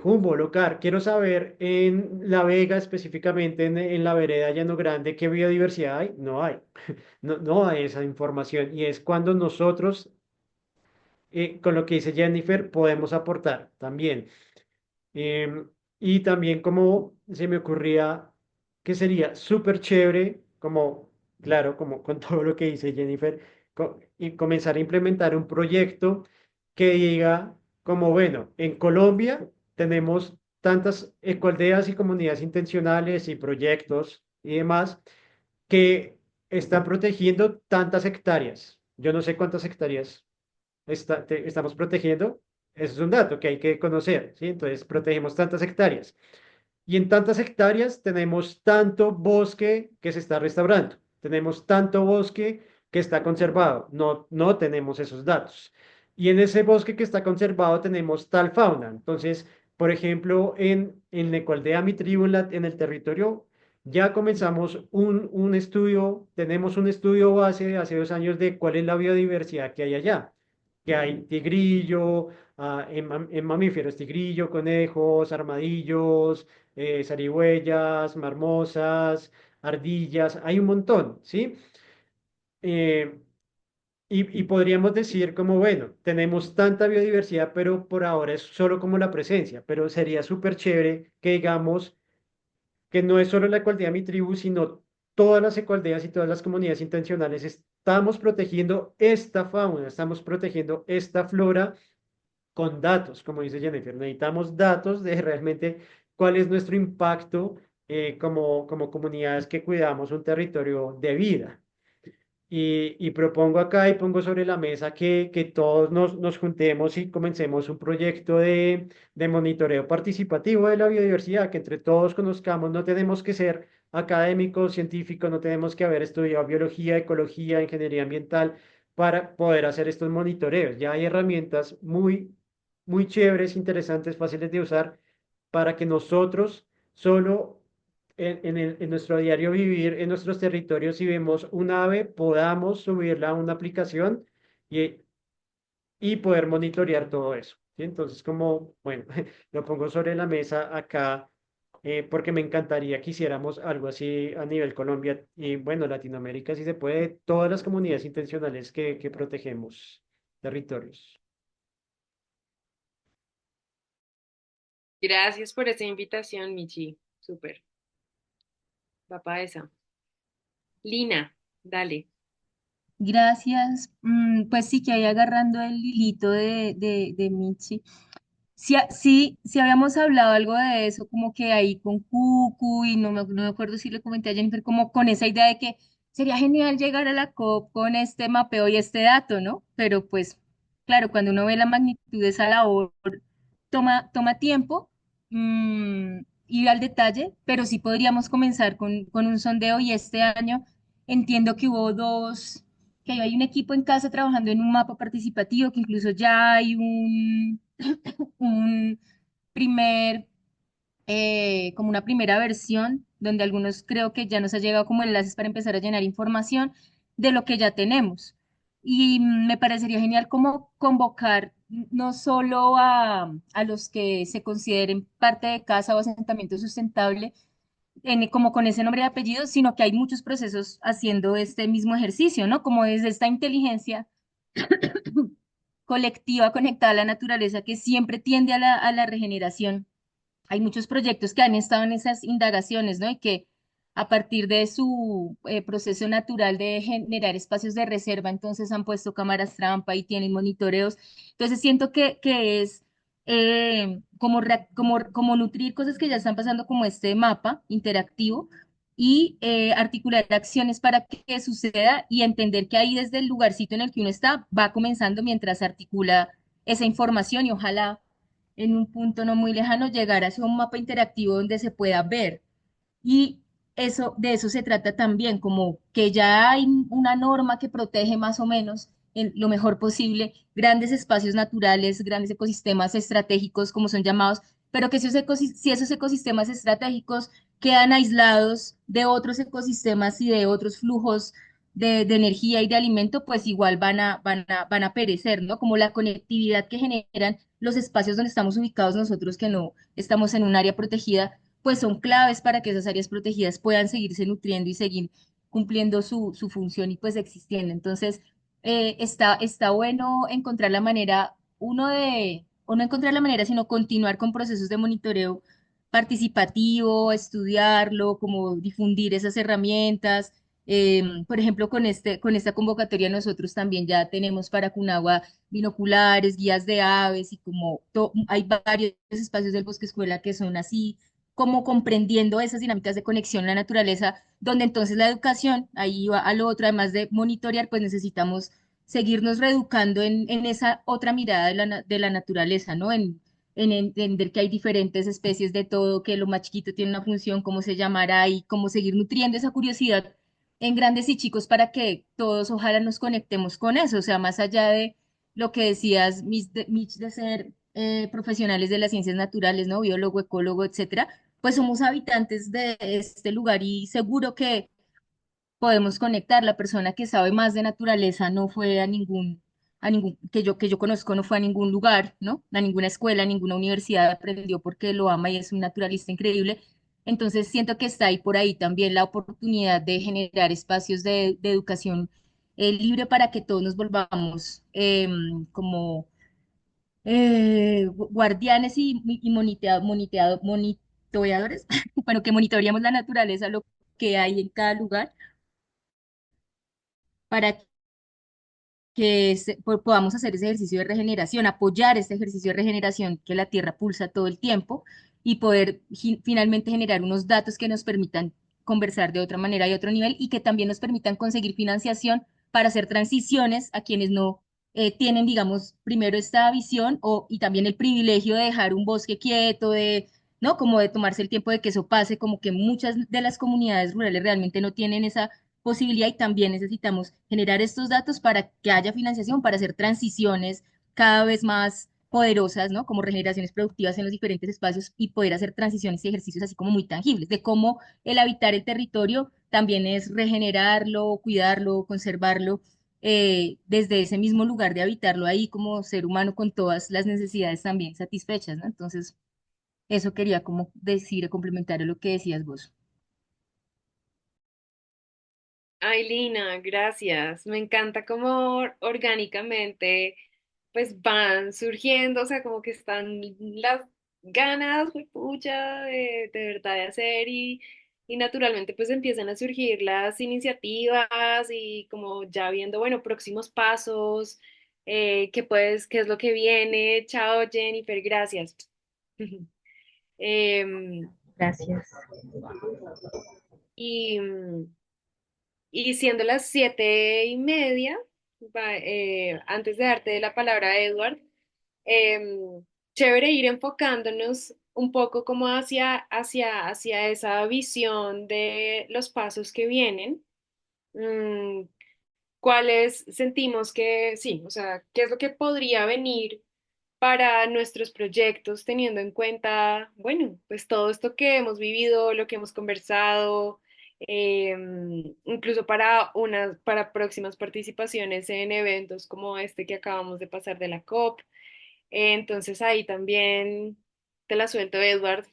Jumbo, Locar, quiero saber en La Vega, específicamente en la vereda Llano Grande, ¿qué biodiversidad hay? No hay. No, no hay esa información. Y es cuando nosotros, con lo que dice Jennifer, podemos aportar también. Em, y también como se me ocurría que sería súper chévere, como, claro, como con todo lo que dice Jennifer, y comenzar a implementar un proyecto que diga, como bueno, en Colombia tenemos tantas ecoaldeas y comunidades intencionales y proyectos y demás que están protegiendo tantas hectáreas. Yo no sé cuántas hectáreas estamos protegiendo. Eso es un dato que hay que conocer, ¿sí? Entonces, protegemos tantas hectáreas. Y en tantas hectáreas tenemos tanto bosque que se está restaurando, tenemos tanto bosque que está conservado. No, no tenemos esos datos. Y en ese bosque que está conservado tenemos tal fauna. Entonces, por ejemplo, en Necoaldea, mi tribu, en el territorio, ya comenzamos un estudio, tenemos un estudio base de hace 2 años de cuál es la biodiversidad que hay allá. Que hay tigrillo, en mamíferos, tigrillo, conejos, armadillos, zarigüeyas, marmosas, ardillas, hay un montón, ¿sí? Eh, y podríamos decir como, bueno, tenemos tanta biodiversidad, pero por ahora es solo como la presencia, pero sería súper chévere que digamos que no es solo la ecualdea de mi tribu, sino todas las ecualdeas y todas las comunidades intencionales. Estamos protegiendo esta fauna, estamos protegiendo esta flora con datos, como dice Jennifer. Necesitamos datos de realmente cuál es nuestro impacto como comunidades que cuidamos un territorio de vida. Y propongo acá y pongo sobre la mesa que todos nos juntemos y comencemos un proyecto de monitoreo participativo de la biodiversidad, que entre todos conozcamos, no tenemos que ser académicos, científicos, no tenemos que haber estudiado biología, ecología, ingeniería ambiental para poder hacer estos monitoreos. Ya hay herramientas muy chéveres, interesantes, fáciles de usar para que nosotros solo en nuestro diario vivir, en nuestros territorios, si vemos un ave, podamos subirla a una aplicación y, y poder monitorear todo eso. ¿Sí? Entonces, como, bueno, lo pongo sobre la mesa acá, porque me encantaría que hiciéramos algo así a nivel Colombia y, bueno, Latinoamérica, si se puede, todas las comunidades intencionales que protegemos territorios. Gracias por esa invitación, Michi. Súper. Va para esa. Lina, dale. Gracias. Pues sí, que ahí agarrando el hilito de Michi. Sí, sí, sí habíamos hablado algo de eso, como que ahí con Cucu, y no me acuerdo si le comenté a Jennifer, como con esa idea de que sería genial llegar a la COP con este mapeo y este dato, ¿no? Pero pues, claro, cuando uno ve la magnitud de esa labor, toma tiempo, ir al detalle, pero sí podríamos comenzar con un sondeo, y este año entiendo que hubo que hay un equipo en casa trabajando en un mapa participativo, que incluso ya hay un primer, como una primera versión, donde algunos creo que ya nos ha llegado como enlaces para empezar a llenar información de lo que ya tenemos. Y me parecería genial como convocar no solo a los que se consideren parte de casa o asentamiento sustentable, como con ese nombre y apellido, sino que hay muchos procesos haciendo este mismo ejercicio, ¿no? Como desde esta inteligencia colectiva conectada a la naturaleza que siempre tiende a la regeneración. Hay muchos proyectos que han estado en esas indagaciones, ¿no? Y que a partir de su proceso natural de generar espacios de reserva, entonces han puesto cámaras trampa y tienen monitoreos. Entonces siento que es como nutrir cosas que ya están pasando, como este mapa interactivo, y articular acciones para que suceda, y entender que ahí desde el lugarcito en el que uno está va comenzando mientras articula esa información, y ojalá en un punto no muy lejano llegar hacia un mapa interactivo donde se pueda ver. Y de eso se trata también, como que ya hay una norma que protege más o menos en lo mejor posible grandes espacios naturales, grandes ecosistemas estratégicos, como son llamados, pero que si esos ecosistemas estratégicos quedan aislados de otros ecosistemas y de otros flujos de energía y de alimento, pues igual van a perecer, ¿no? Como la conectividad que generan los espacios donde estamos ubicados nosotros que no estamos en un área protegida, pues son claves para que esas áreas protegidas puedan seguirse nutriendo y seguir cumpliendo su función y pues existiendo. Entonces, está bueno encontrar la manera, o no encontrar la manera, sino continuar con procesos de monitoreo participativo, estudiarlo, como difundir esas herramientas. Por ejemplo, con esta convocatoria nosotros también ya tenemos para Cunagua binoculares, guías de aves y como hay varios espacios del Bosque Escuela que son así, como comprendiendo esas dinámicas de conexión a la naturaleza, donde entonces la educación, ahí va a lo otro, además de monitorear, pues necesitamos seguirnos reeducando en esa otra mirada de la naturaleza, ¿no? En entender que hay diferentes especies de todo, que lo más chiquito tiene una función, cómo se llamará y cómo seguir nutriendo esa curiosidad en grandes y chicos para que todos ojalá nos conectemos con eso, o sea, más allá de lo que decías, Mitch, de ser profesionales de las ciencias naturales, ¿no? Biólogo, ecólogo, etcétera, pues somos habitantes de este lugar y seguro que podemos conectar. La persona que sabe más de naturaleza no fue a ningún, que yo conozco, no fue a ningún lugar, ¿no? A ninguna escuela, a ninguna universidad, aprendió porque lo ama y es un naturalista increíble. Entonces siento que está ahí por ahí también la oportunidad de generar espacios de educación libre para que todos nos volvamos como guardianes y monitoreadores, bueno, que monitoreamos la naturaleza, lo que hay en cada lugar para que podamos hacer ese ejercicio de regeneración, apoyar este ejercicio de regeneración que la Tierra pulsa todo el tiempo y poder finalmente generar unos datos que nos permitan conversar de otra manera y otro nivel y que también nos permitan conseguir financiación para hacer transiciones a quienes no tienen, digamos, primero esta visión y también el privilegio de dejar un bosque quieto, ¿no? Como de tomarse el tiempo de que eso pase, como que muchas de las comunidades rurales realmente no tienen esa posibilidad y también necesitamos generar estos datos para que haya financiación para hacer transiciones cada vez más poderosas, ¿no? Como regeneraciones productivas en los diferentes espacios y poder hacer transiciones y ejercicios así como muy tangibles, de cómo el habitar el territorio también es regenerarlo, cuidarlo, conservarlo, desde ese mismo lugar de habitarlo ahí como ser humano con todas las necesidades también satisfechas, ¿no? Entonces, eso quería como decir, complementar a lo que decías vos. Ay, Lina, gracias. Me encanta cómo orgánicamente pues van surgiendo, o sea, como que están las ganas, pucha, de verdad de hacer y naturalmente pues empiezan a surgir las iniciativas y como ya viendo, bueno, próximos pasos, qué es lo que viene. Chao, Jennifer, gracias. Em, Gracias. y, y siendo las 7:30, antes de darte la palabra a Edward, chévere ir enfocándonos un poco como hacia esa visión de los pasos que vienen. Mm, ¿Cuáles sentimos que, sí, o sea, qué es lo que podría venir para nuestros proyectos, teniendo en cuenta, bueno, pues todo esto que hemos vivido, lo que hemos conversado, incluso para próximas participaciones en eventos como este que acabamos de pasar de la COP? Entonces ahí también te la suelto, Edward,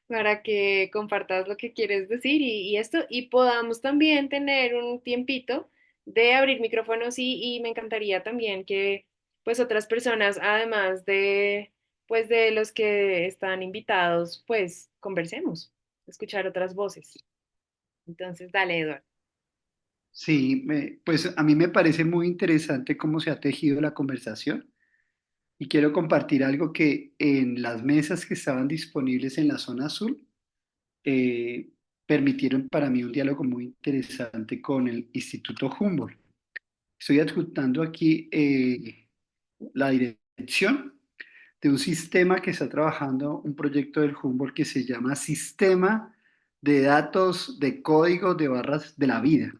para que compartas lo que quieres decir y esto, y podamos también tener un tiempito de abrir micrófonos y me encantaría también que pues otras personas, además de pues de los que están invitados, pues conversemos, escuchar otras voces. Entonces, dale, Edward. Sí, pues a mí me parece muy interesante cómo se ha tejido la conversación y quiero compartir algo que en las mesas que estaban disponibles en la zona azul eh, permitieron para mí un diálogo muy interesante con el Instituto Humboldt. Estoy adjuntando aquí la dirección de un sistema que está trabajando un proyecto del Humboldt que se llama Sistema de Datos de Códigos de Barras de la Vida.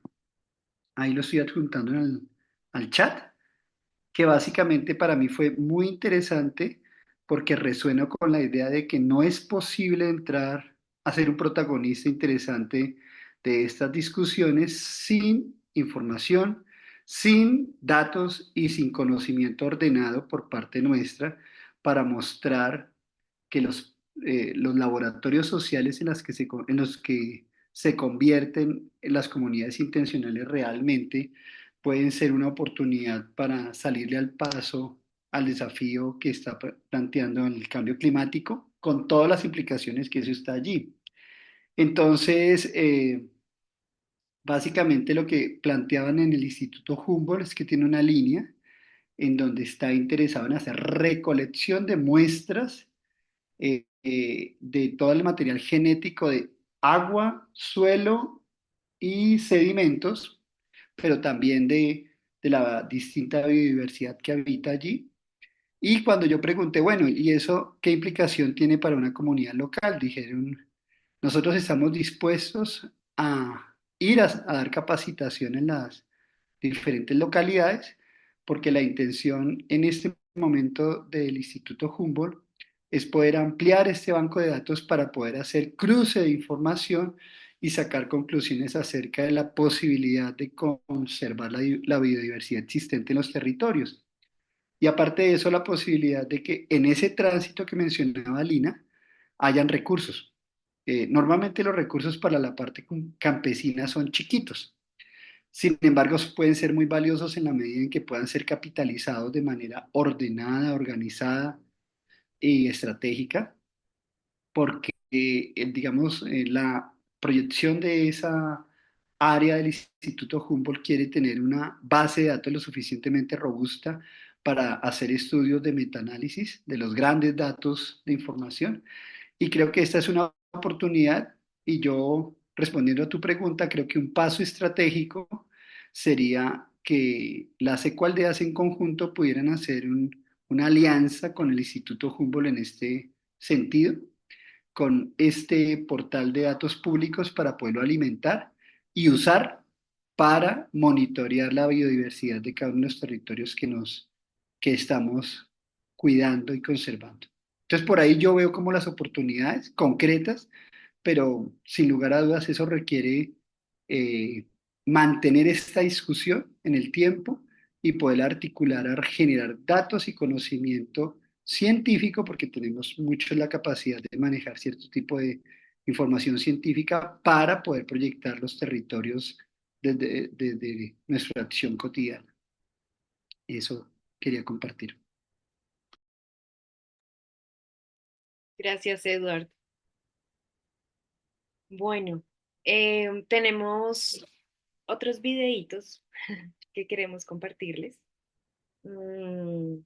Ahí lo estoy adjuntando al chat, que básicamente para mí fue muy interesante porque resueno con la idea de que no es posible entrar a ser un protagonista interesante de estas discusiones sin información sin datos y sin conocimiento ordenado por parte nuestra para mostrar que los laboratorios sociales en los que se convierten en las comunidades intencionales realmente pueden ser una oportunidad para salirle al paso al desafío que está planteando el cambio climático, con todas las implicaciones que eso está allí. Entonces, básicamente lo que planteaban en el Instituto Humboldt es que tiene una línea en donde está interesado en hacer recolección de muestras de todo el material genético de agua, suelo y sedimentos, pero también de la distinta biodiversidad que habita allí. Y cuando yo pregunté, bueno, ¿y eso qué implicación tiene para una comunidad local? Dijeron, nosotros estamos dispuestos a ir a dar capacitación en las diferentes localidades, porque la intención en este momento del Instituto Humboldt es poder ampliar este banco de datos para poder hacer cruce de información y sacar conclusiones acerca de la posibilidad de conservar la biodiversidad existente en los territorios. Y aparte de eso, la posibilidad de que en ese tránsito que mencionaba Lina, hayan recursos. Normalmente los recursos para la parte campesina son chiquitos. Sin embargo, pueden ser muy valiosos en la medida en que puedan ser capitalizados de manera ordenada, organizada y estratégica, porque, digamos, la proyección de esa área del Instituto Humboldt quiere tener una base de datos lo suficientemente robusta para hacer estudios de metaanálisis de los grandes datos de información. Y creo que esta es una oportunidad, y yo, respondiendo a tu pregunta, creo que un paso estratégico sería que las ecoaldeas en conjunto pudieran hacer una alianza con el Instituto Humboldt en este sentido, con este portal de datos públicos para poderlo alimentar y usar para monitorear la biodiversidad de cada uno de los territorios que estamos cuidando y conservando. Entonces, por ahí yo veo como las oportunidades concretas, pero sin lugar a dudas eso requiere eh, mantener esta discusión en el tiempo y poder articular, generar datos y conocimiento científico, porque tenemos mucho la capacidad de manejar cierto tipo de información científica para poder proyectar los territorios desde nuestra acción cotidiana. Eso quería compartir. Gracias, Eduardo. Bueno, tenemos otros videitos que queremos compartirles. Mm,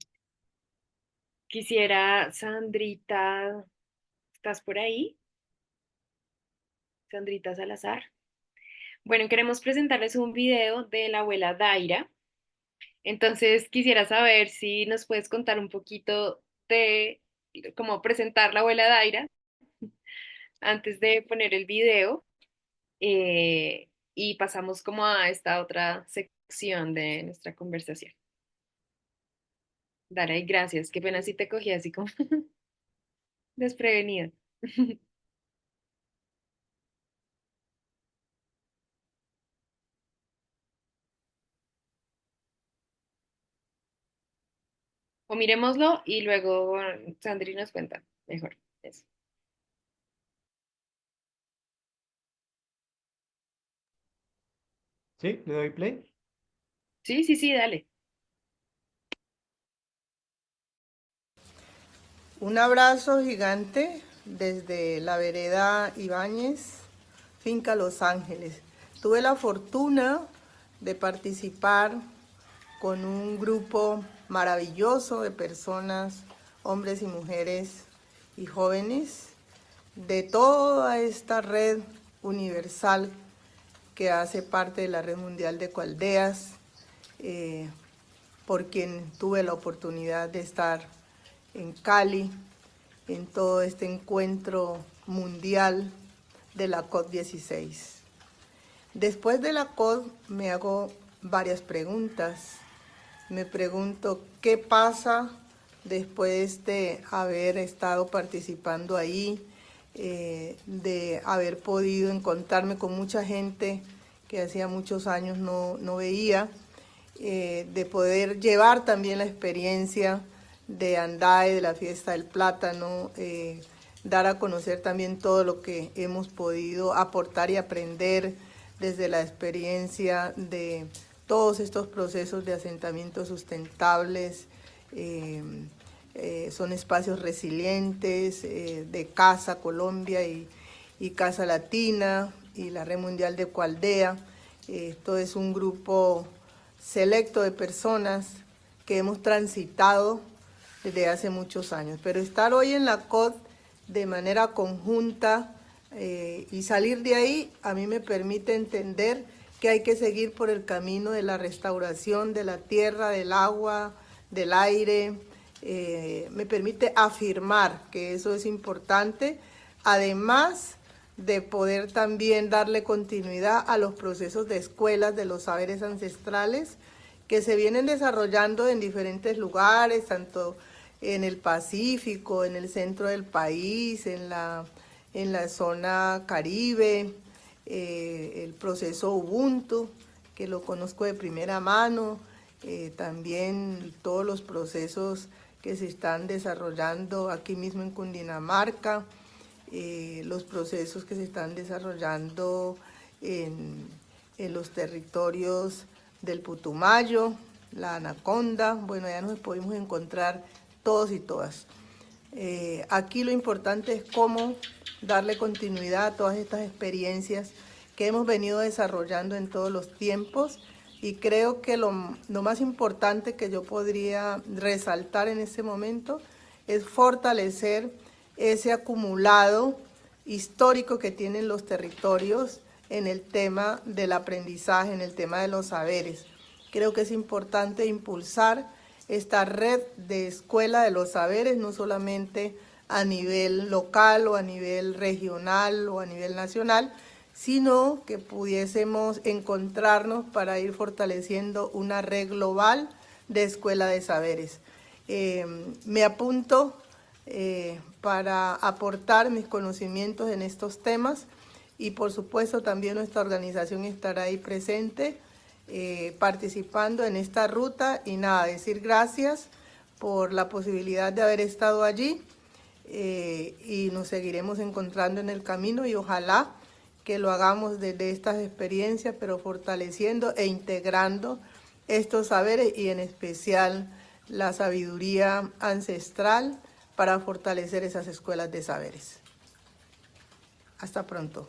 quisiera, Sandrita, ¿estás por ahí? Sandrita Salazar. Bueno, queremos presentarles un video de la abuela Daira. Entonces, quisiera saber si nos puedes contar un poquito de cómo presentar la abuela Daira antes de poner el video. Y pasamos como a esta otra sección de nuestra conversación. Dale, gracias. Qué pena si te cogí así como desprevenida. O miremoslo y luego Sandri nos cuenta mejor. Eso. ¿Sí? ¿Le doy play? Sí, sí, sí, dale. Un abrazo gigante desde la vereda Ibáñez, Finca Los Ángeles. Tuve la fortuna de participar con un grupo maravilloso de personas, hombres y mujeres y jóvenes, de toda esta red universal que hace parte de la Red Mundial de Ecoaldeas, por quien tuve la oportunidad de estar en Cali, en todo este encuentro mundial de la COP16. Después de la COP me hago varias preguntas. Me pregunto qué pasa después de haber estado participando ahí, de haber podido encontrarme con mucha gente que hacía muchos años no veía, de poder llevar también la experiencia de Andae, de la fiesta del plátano, dar a conocer también todo lo que hemos podido aportar y aprender desde la experiencia de todos estos procesos de asentamiento sustentables. Son espacios resilientes de Casa Colombia y Casa Latina y la Red Mundial de Ecoaldea. Esto es un grupo selecto de personas que hemos transitado desde hace muchos años. Pero estar hoy en la COD de manera conjunta y salir de ahí a mí me permite entender que hay que seguir por el camino de la restauración de la tierra, del agua, del aire. Me permite afirmar que eso es importante, además de poder también darle continuidad a los procesos de escuelas de los saberes ancestrales que se vienen desarrollando en diferentes lugares, tanto en el Pacífico, en el centro del país, en la zona Caribe, el proceso Ubuntu, que lo conozco de primera mano, también todos los procesos que se están desarrollando aquí mismo en Cundinamarca, los procesos que se están desarrollando en los territorios del Putumayo, la Anaconda. Bueno, ya nos pudimos encontrar todos y todas. Aquí lo importante es cómo darle continuidad a todas estas experiencias que hemos venido desarrollando en todos los tiempos, y creo que lo más importante que yo podría resaltar en este momento es fortalecer ese acumulado histórico que tienen los territorios en el tema del aprendizaje, en el tema de los saberes. Creo que es importante impulsar esta red de escuela de los saberes, no solamente a nivel local o a nivel regional o a nivel nacional, sino que pudiésemos encontrarnos para ir fortaleciendo una red global de escuela de saberes. Me apunto para aportar mis conocimientos en estos temas, y por supuesto también nuestra organización estará ahí presente participando en esta ruta. Y nada, decir gracias por la posibilidad de haber estado allí, y nos seguiremos encontrando en el camino, y ojalá que lo hagamos desde estas experiencias, pero fortaleciendo e integrando estos saberes y en especial la sabiduría ancestral para fortalecer esas escuelas de saberes. Hasta pronto.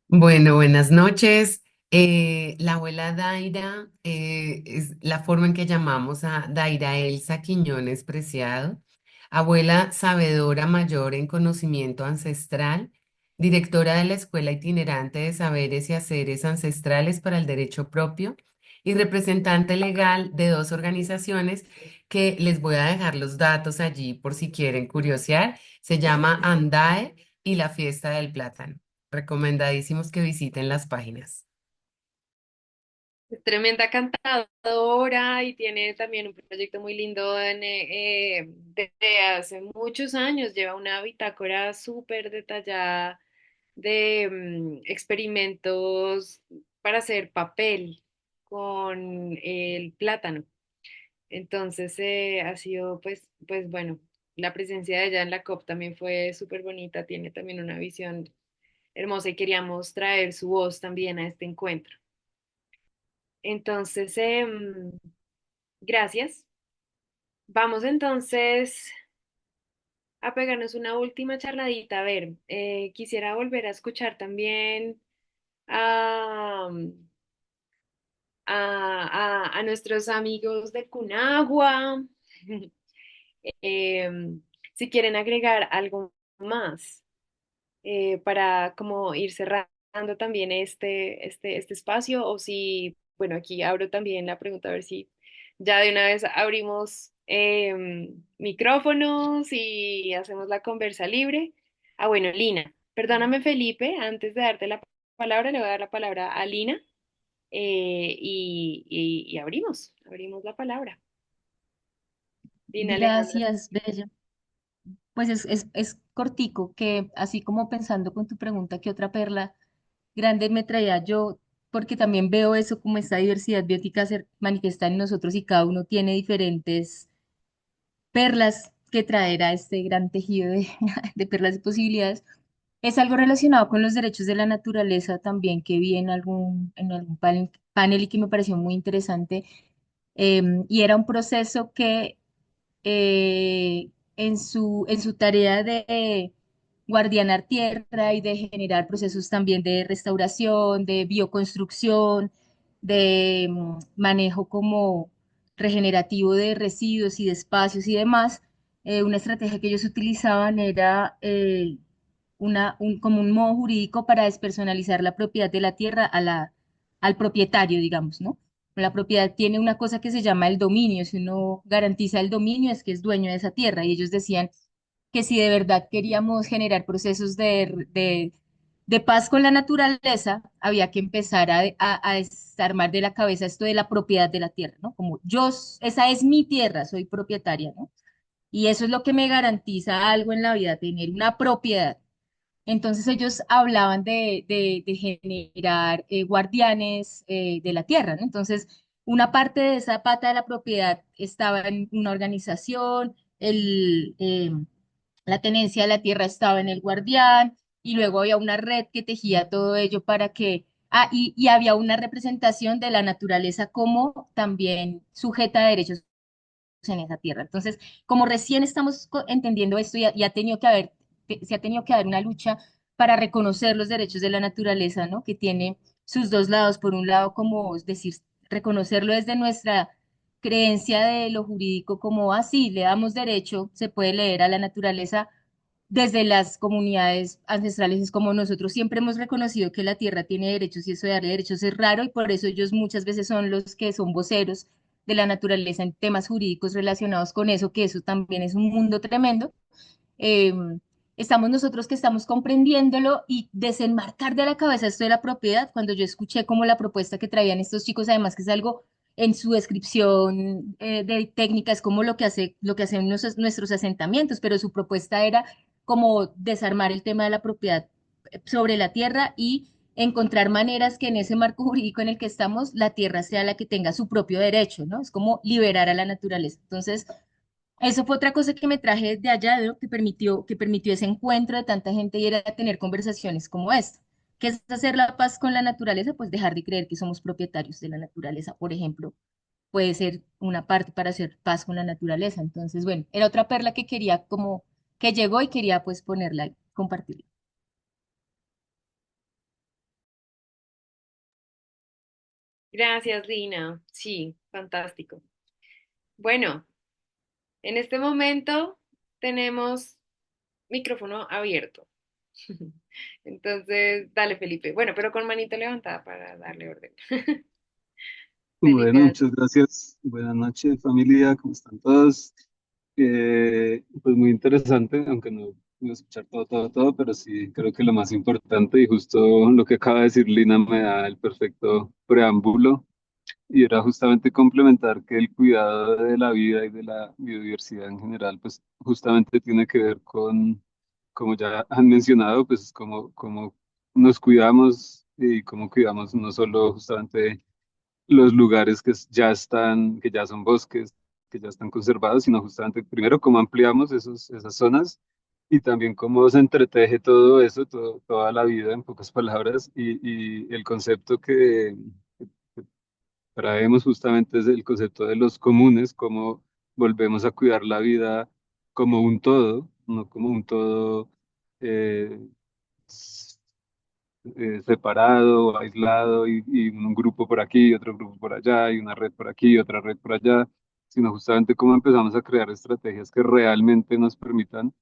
Bueno, buenas noches. La abuela Daira es la forma en que llamamos a Daira Elsa Quiñones Preciado, abuela sabedora mayor en conocimiento ancestral, directora de la Escuela Itinerante de Saberes y Haceres Ancestrales para el Derecho Propio y representante legal de dos organizaciones que les voy a dejar los datos allí por si quieren curiosear. Se llama ANDAE y la Fiesta del Plátano. Recomendadísimos que visiten las páginas. Es tremenda cantadora y tiene también un proyecto muy lindo desde hace muchos años. Lleva una bitácora súper detallada de experimentos para hacer papel con el plátano. Entonces ha sido pues bueno, la presencia de ella en la COP también fue súper bonita. Tiene también una visión hermosa y queríamos traer su voz también a este encuentro. Entonces, gracias. Vamos entonces a pegarnos una última charladita. A ver, quisiera volver a escuchar también a, a nuestros amigos de Cunagua. Si quieren agregar algo más para como ir cerrando también este espacio, o si, bueno, aquí abro también la pregunta a ver si ya de una vez abrimos micrófonos y hacemos la conversa libre. Ah, bueno, Lina, perdóname Felipe, antes de darte la palabra, le voy a dar la palabra a Lina y abrimos la palabra. Lina Alejandra. Gracias, Bella. pues es cortico, que así como pensando con tu pregunta, ¿qué otra perla grande me traía yo? Porque también veo eso como esta diversidad biótica se manifiesta en nosotros y cada uno tiene diferentes perlas que traer a este gran tejido de, de perlas y posibilidades. Es algo relacionado con los derechos de la naturaleza también que vi en algún panel y que me pareció muy interesante. Y era un proceso que en su tarea de guardianar tierra y de generar procesos también de restauración, de bioconstrucción, de manejo como regenerativo de residuos y de espacios y demás, una estrategia que ellos utilizaban era como un modo jurídico para despersonalizar la propiedad de la tierra al propietario, digamos, ¿no? La propiedad tiene una cosa que se llama el dominio. Si uno garantiza el dominio, es que es dueño de esa tierra. Y ellos decían que si de verdad queríamos generar procesos de paz con la naturaleza, había que empezar a desarmar de la cabeza esto de la propiedad de la tierra, ¿no? Como yo, esa es mi tierra, soy propietaria, ¿no? Y eso es lo que me garantiza algo en la vida, tener una propiedad. Entonces ellos hablaban de generar guardianes de la tierra, ¿no? Entonces, una parte de esa pata de la propiedad estaba en una organización, la tenencia de la tierra estaba en el guardián, y luego había una red que tejía todo ello para que, y había una representación de la naturaleza como también sujeta a derechos en esa tierra. Entonces, como recién estamos entendiendo esto, y ha tenido que haber, se ha tenido que dar una lucha para reconocer los derechos de la naturaleza, ¿no? Que tiene sus dos lados. Por un lado, como es decir, reconocerlo desde nuestra creencia de lo jurídico, como así le damos derecho, se puede leer a la naturaleza desde las comunidades ancestrales. Es como nosotros siempre hemos reconocido que la tierra tiene derechos y eso de darle derechos es raro y por eso ellos muchas veces son los que son voceros de la naturaleza en temas jurídicos relacionados con eso, que eso también es un mundo tremendo. Eh, Estamos nosotros que estamos comprendiéndolo y desenmarcar de la cabeza esto de la propiedad. Cuando yo escuché como la propuesta que traían estos chicos, además que es algo en su descripción de técnica, es como lo que hacen nuestros asentamientos, pero su propuesta era como desarmar el tema de la propiedad sobre la tierra y encontrar maneras que en ese marco jurídico en el que estamos, la tierra sea la que tenga su propio derecho, ¿no? Es como liberar a la naturaleza. Entonces, eso fue otra cosa que me traje de allá, ¿no? Que permitió ese encuentro de tanta gente y era tener conversaciones como esta. ¿Qué es hacer la paz con la naturaleza? Pues dejar de creer que somos propietarios de la naturaleza, por ejemplo, puede ser una parte para hacer paz con la naturaleza. Entonces, bueno, era otra perla que quería como, que llegó y quería pues ponerla, compartirla. Gracias, Lina. Sí, fantástico. Bueno, en este momento tenemos micrófono abierto. Entonces, dale, Felipe. Bueno, pero con manito levantada para darle orden. Felipe, Bueno, muchas gracias. Buenas noches, familia. ¿Cómo están todos? Pues muy interesante, aunque no voy a escuchar todo, pero sí creo que lo más importante y justo lo que acaba de decir Lina me da el perfecto preámbulo y era justamente complementar que el cuidado de la vida y de la biodiversidad en general, pues justamente tiene que ver con, como ya han mencionado, pues como nos cuidamos y cómo cuidamos no solo justamente los lugares ya están, que ya son bosques, que ya están conservados, sino justamente primero cómo ampliamos esas zonas y también cómo se entreteje todo eso, toda la vida en pocas palabras y el concepto que traemos justamente es el concepto de los comunes, cómo volvemos a cuidar la vida como un todo, no como un todo eh, separado, aislado y un grupo por aquí, otro grupo por allá y una red por aquí, otra red por allá, sino justamente cómo empezamos a crear estrategias que realmente nos permitan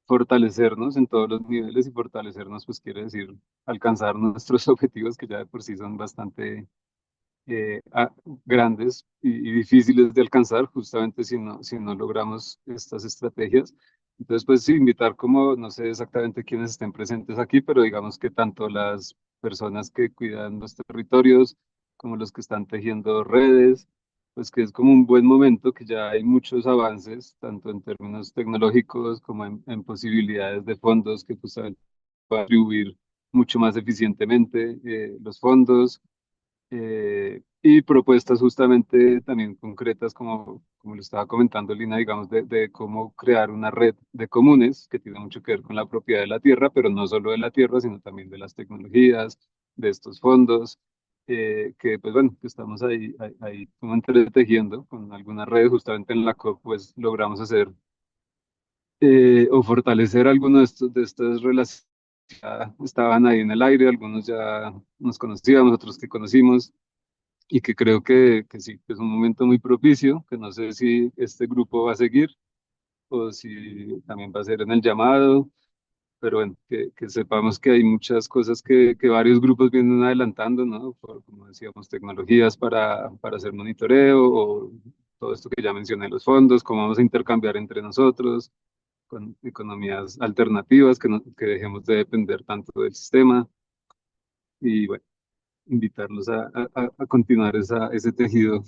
fortalecernos en todos los niveles y fortalecernos pues quiere decir alcanzar nuestros objetivos que ya de por sí son bastante grandes y difíciles de alcanzar justamente si no logramos estas estrategias. Entonces, pues sí, invitar como, no sé exactamente quiénes estén presentes aquí, pero digamos que tanto las personas que cuidan los territorios como los que están tejiendo redes, pues que es como un buen momento, que ya hay muchos avances, tanto en términos tecnológicos como en posibilidades de fondos que justamente puedan distribuir mucho más eficientemente los fondos, y propuestas justamente también concretas, como lo estaba comentando Lina, digamos, de cómo crear una red de comunes que tiene mucho que ver con la propiedad de la tierra, pero no solo de la tierra, sino también de las tecnologías, de estos fondos, que pues bueno, que estamos ahí como entretejiendo con algunas redes. Justamente en la COP pues logramos hacer o fortalecer algunos de estas relaciones que ya estaban ahí en el aire. Algunos ya nos conocíamos, otros que conocimos, y que creo que sí, que es un momento muy propicio, que no sé si este grupo va a seguir o si también va a ser en el llamado, pero bueno, que sepamos que hay muchas cosas que varios grupos vienen adelantando, ¿no? Como decíamos, tecnologías para hacer monitoreo, o todo esto que ya mencioné, los fondos, cómo vamos a intercambiar entre nosotros, con economías alternativas, que dejemos de depender tanto del sistema. Y bueno, invitarlos a continuar ese tejido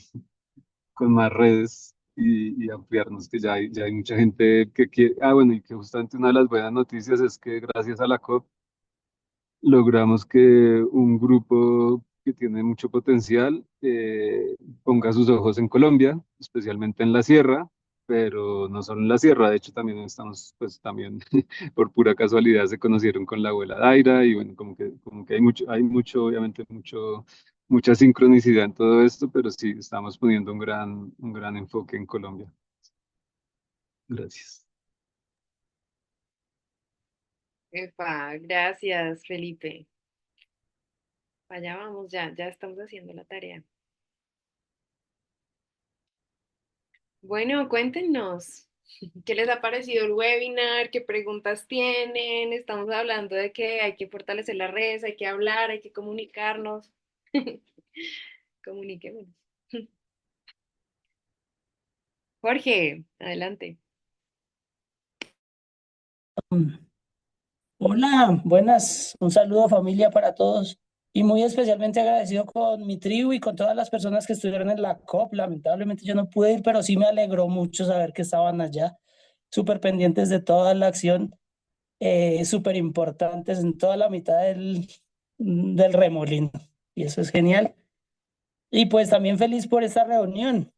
con más redes y ampliarnos, que ya hay mucha gente que quiere. Ah, bueno, y que justamente una de las buenas noticias es que gracias a la COP logramos que un grupo que tiene mucho potencial ponga sus ojos en Colombia, especialmente en la sierra, pero no solo en la sierra. De hecho también estamos, pues también por pura casualidad se conocieron con la abuela Daira, y bueno, como que hay mucho, obviamente mucha sincronicidad en todo esto, pero sí estamos poniendo un gran enfoque en Colombia. Gracias. Epa, gracias, Felipe. Allá vamos, ya estamos haciendo la tarea. Bueno, cuéntenos, ¿qué les ha parecido el webinar? ¿Qué preguntas tienen? Estamos hablando de que hay que fortalecer las redes, hay que hablar, hay que comunicarnos. Comuniquémonos. Jorge, adelante. Hola, buenas, un saludo familia para todos y muy especialmente agradecido con mi tribu y con todas las personas que estuvieron en la COP. Lamentablemente yo no pude ir, pero sí me alegró mucho saber que estaban allá, súper pendientes de toda la acción, súper importantes en toda la mitad del remolino, y eso es genial. Y pues también feliz por esta reunión.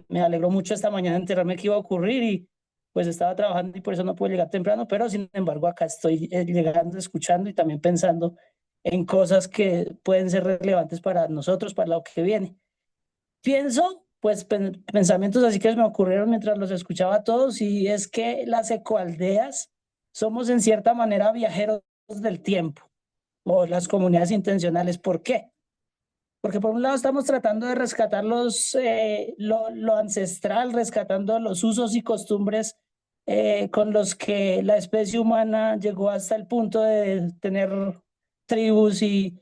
Me alegró mucho esta mañana enterarme que iba a ocurrir, y pues estaba trabajando y por eso no pude llegar temprano, pero sin embargo acá estoy llegando, escuchando y también pensando en cosas que pueden ser relevantes para nosotros, para lo que viene. Pienso, pues pensamientos así que me ocurrieron mientras los escuchaba a todos, y es que las ecoaldeas somos en cierta manera viajeros del tiempo, o las comunidades intencionales. ¿Por qué? Porque por un lado estamos tratando de rescatar lo ancestral, rescatando los usos y costumbres con los que la especie humana llegó hasta el punto de tener tribus y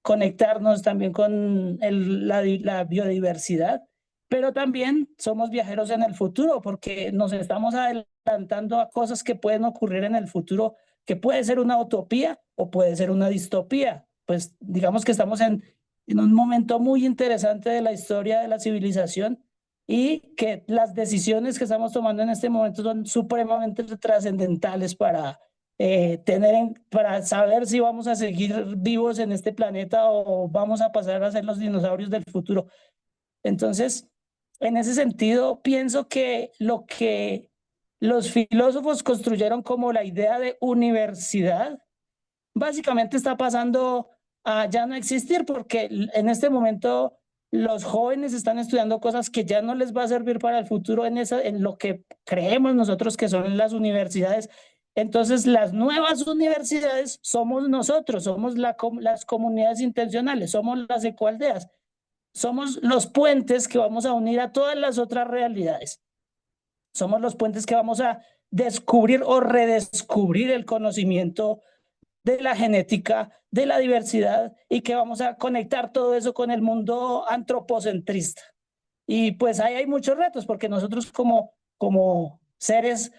conectarnos también con la biodiversidad. Pero también somos viajeros en el futuro, porque nos estamos adelantando a cosas que pueden ocurrir en el futuro, que puede ser una utopía o puede ser una distopía. Pues digamos que estamos en un momento muy interesante de la historia de la civilización, y que las decisiones que estamos tomando en este momento son supremamente trascendentales para, para saber si vamos a seguir vivos en este planeta o vamos a pasar a ser los dinosaurios del futuro. Entonces, en ese sentido, pienso que lo que los filósofos construyeron como la idea de universidad básicamente está pasando a ya no existir, porque en este momento los jóvenes están estudiando cosas que ya no les va a servir para el futuro en lo que creemos nosotros que son las universidades. Entonces, las nuevas universidades somos nosotros, somos las comunidades intencionales, somos las ecoaldeas, somos los puentes que vamos a unir a todas las otras realidades. Somos los puentes que vamos a descubrir o redescubrir el conocimiento de la genética, de la diversidad, y que vamos a conectar todo eso con el mundo antropocentrista. Y pues ahí hay muchos retos, porque nosotros como seres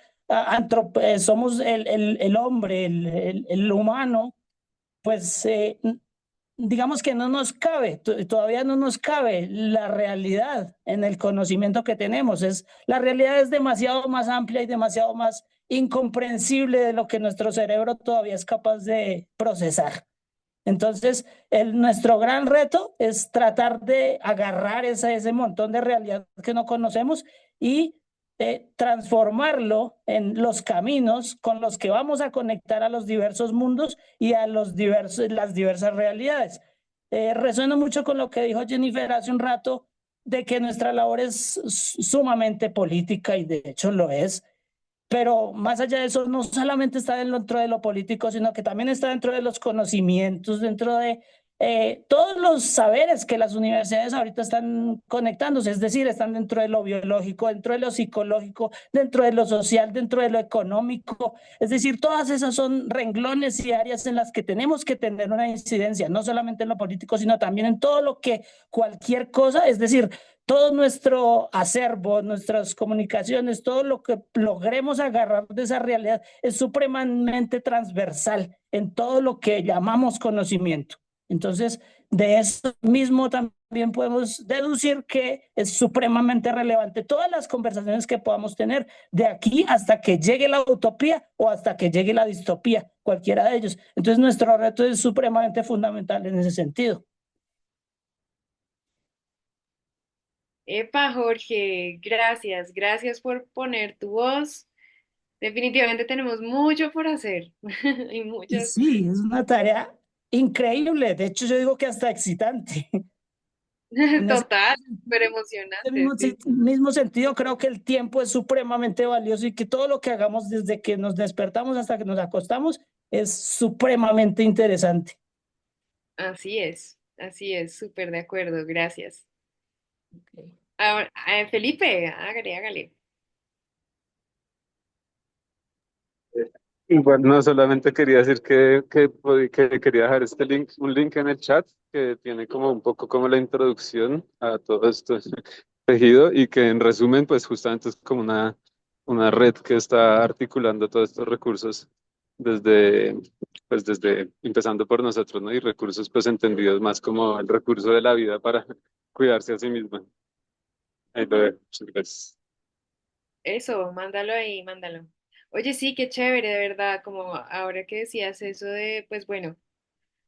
somos el hombre, el humano, pues digamos que no nos cabe, todavía no nos cabe la realidad en el conocimiento que tenemos. La realidad es demasiado más amplia y demasiado más incomprensible de lo que nuestro cerebro todavía es capaz de procesar. Entonces, nuestro gran reto es tratar de agarrar ese montón de realidad que no conocemos y transformarlo en los caminos con los que vamos a conectar a los diversos mundos y a las diversas realidades. Resueno mucho con lo que dijo Jennifer hace un rato, de que nuestra labor es sumamente política, y de hecho lo es. Pero más allá de eso, no solamente está dentro de lo político, sino que también está dentro de los conocimientos, dentro de todos los saberes que las universidades ahorita están conectándose, es decir, están dentro de lo biológico, dentro de lo psicológico, dentro de lo social, dentro de lo económico. Es decir, todas esas son renglones y áreas en las que tenemos que tener una incidencia, no solamente en lo político, sino también en todo lo que cualquier cosa, es decir, todo nuestro acervo, nuestras comunicaciones, todo lo que logremos agarrar de esa realidad es supremamente transversal en todo lo que llamamos conocimiento. Entonces, de eso mismo también podemos deducir que es supremamente relevante todas las conversaciones que podamos tener de aquí hasta que llegue la utopía o hasta que llegue la distopía, cualquiera de ellos. Entonces, nuestro reto es supremamente fundamental en ese sentido. Epa, Jorge, gracias, gracias por poner tu voz. Definitivamente tenemos mucho por hacer y Y muchas. sí, es una tarea increíble, de hecho yo digo que hasta excitante. En ese Total, súper emocionante, mismo, sí. mismo sentido, creo que el tiempo es supremamente valioso y que todo lo que hagamos desde que nos despertamos hasta que nos acostamos es supremamente interesante. Así es, súper de acuerdo, gracias. Ahora, Felipe, hágale, hágale. Igual no solamente quería decir que quería dejar este link, un link en el chat que tiene como un poco como la introducción a todo esto tejido y que en resumen pues justamente es como una red que está articulando todos estos recursos desde, pues desde empezando por nosotros, ¿no? Y recursos pues entendidos más como el recurso de la vida para cuidarse a sí misma. Ahí lo dejo. Muchas gracias. Eso, mándalo ahí, mándalo. Oye, sí, qué chévere, de verdad, como ahora que decías eso de, pues bueno,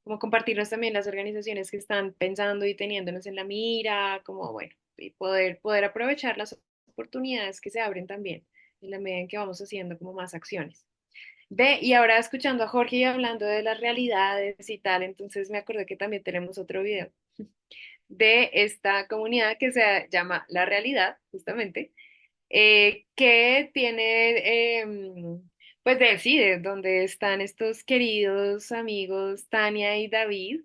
como compartirnos también las organizaciones que están pensando y teniéndonos en la mira, como bueno, y poder aprovechar las oportunidades que se abren también en la medida en que vamos haciendo como más acciones. Ve, y ahora escuchando a Jorge y hablando de las realidades y tal, entonces me acordé que también tenemos otro video de esta comunidad que se llama La Realidad, justamente, que tiene, pues de donde están estos queridos amigos Tania y David.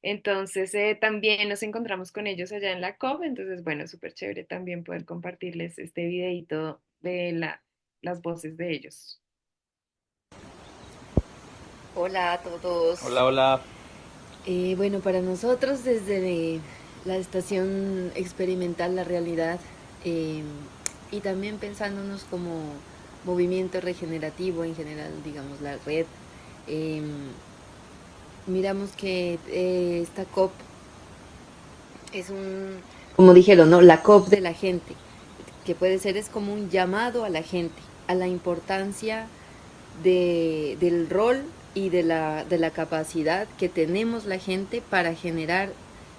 Entonces también nos encontramos con ellos allá en la COP, entonces bueno, súper chévere también poder compartirles este videito de las voces de ellos. Hola a todos. Hola, hola. Bueno, para nosotros desde la estación experimental La Realidad y también pensándonos como movimiento regenerativo en general, digamos la red, miramos que esta COP es como dijeron, ¿no? La COP de la gente, que puede ser es como un llamado a la gente, a la importancia del rol y de la capacidad que tenemos la gente para generar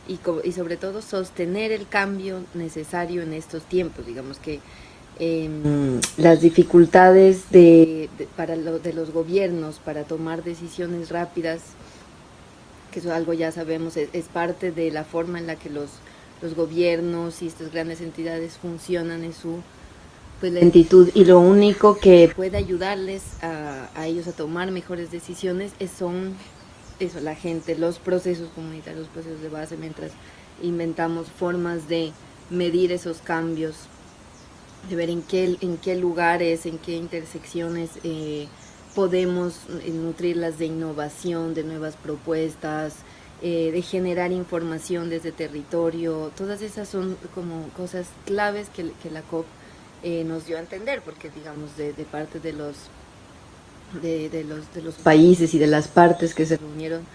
y sobre todo sostener el cambio necesario en estos tiempos. Digamos que las dificultades de los gobiernos para tomar decisiones rápidas, que eso algo ya sabemos, es parte de la forma en la que los gobiernos y estas grandes entidades funcionan en su pues lentitud, y lo único que puede ayudarles a ellos a tomar mejores decisiones son eso, la gente, los procesos comunitarios, los procesos de base, mientras inventamos formas de medir esos cambios, de ver en qué lugares, en qué intersecciones podemos nutrirlas de innovación, de nuevas propuestas, de generar información desde territorio. Todas esas son como cosas claves que la COP nos dio a entender, porque digamos de parte de los países y de las partes que se reunieron,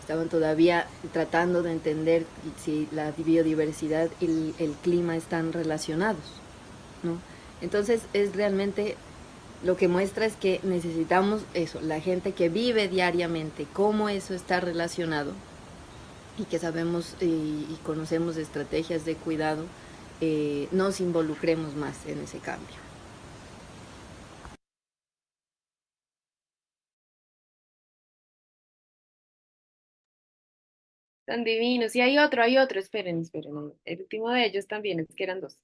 estaban todavía tratando de entender si la biodiversidad y el clima están relacionados, ¿no? Entonces es realmente lo que muestra es que necesitamos eso, la gente que vive diariamente, cómo eso está relacionado y que sabemos y conocemos estrategias de cuidado, nos involucremos más en ese cambio. Tan divinos. Y hay otro, esperen. El último de ellos también, es que eran dos.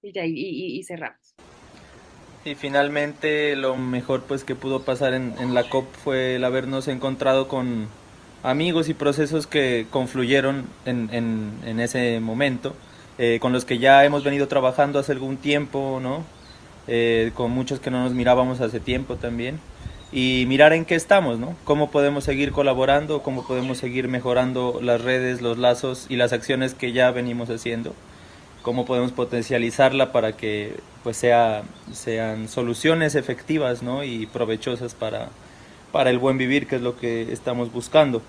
Y ya, y cerramos. Y finalmente lo mejor pues que pudo pasar en la COP fue el habernos encontrado con amigos y procesos que confluyeron en ese momento, con los que ya hemos venido trabajando hace algún tiempo, ¿no? Con muchos que no nos mirábamos hace tiempo también, y mirar en qué estamos, ¿no? Cómo podemos seguir colaborando, cómo podemos seguir mejorando las redes, los lazos y las acciones que ya venimos haciendo, cómo podemos potencializarla para que pues sean soluciones efectivas, ¿no? Y provechosas para el buen vivir, que es lo que estamos buscando.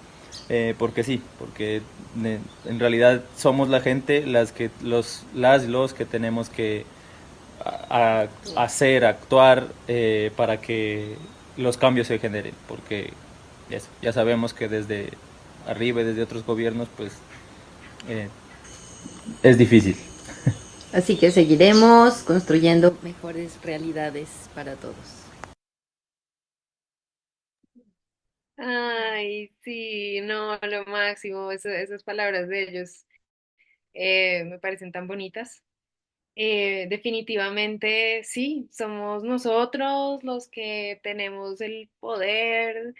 Porque sí, porque en realidad somos la gente las los que tenemos que hacer, actuar, para que los cambios se generen, porque eso, ya sabemos que desde arriba y desde otros gobiernos pues eh, es difícil. Así que seguiremos construyendo mejores realidades para todos. Ay, sí, no, lo máximo, esas palabras de ellos me parecen tan bonitas. Definitivamente, sí, somos nosotros los que tenemos el poder,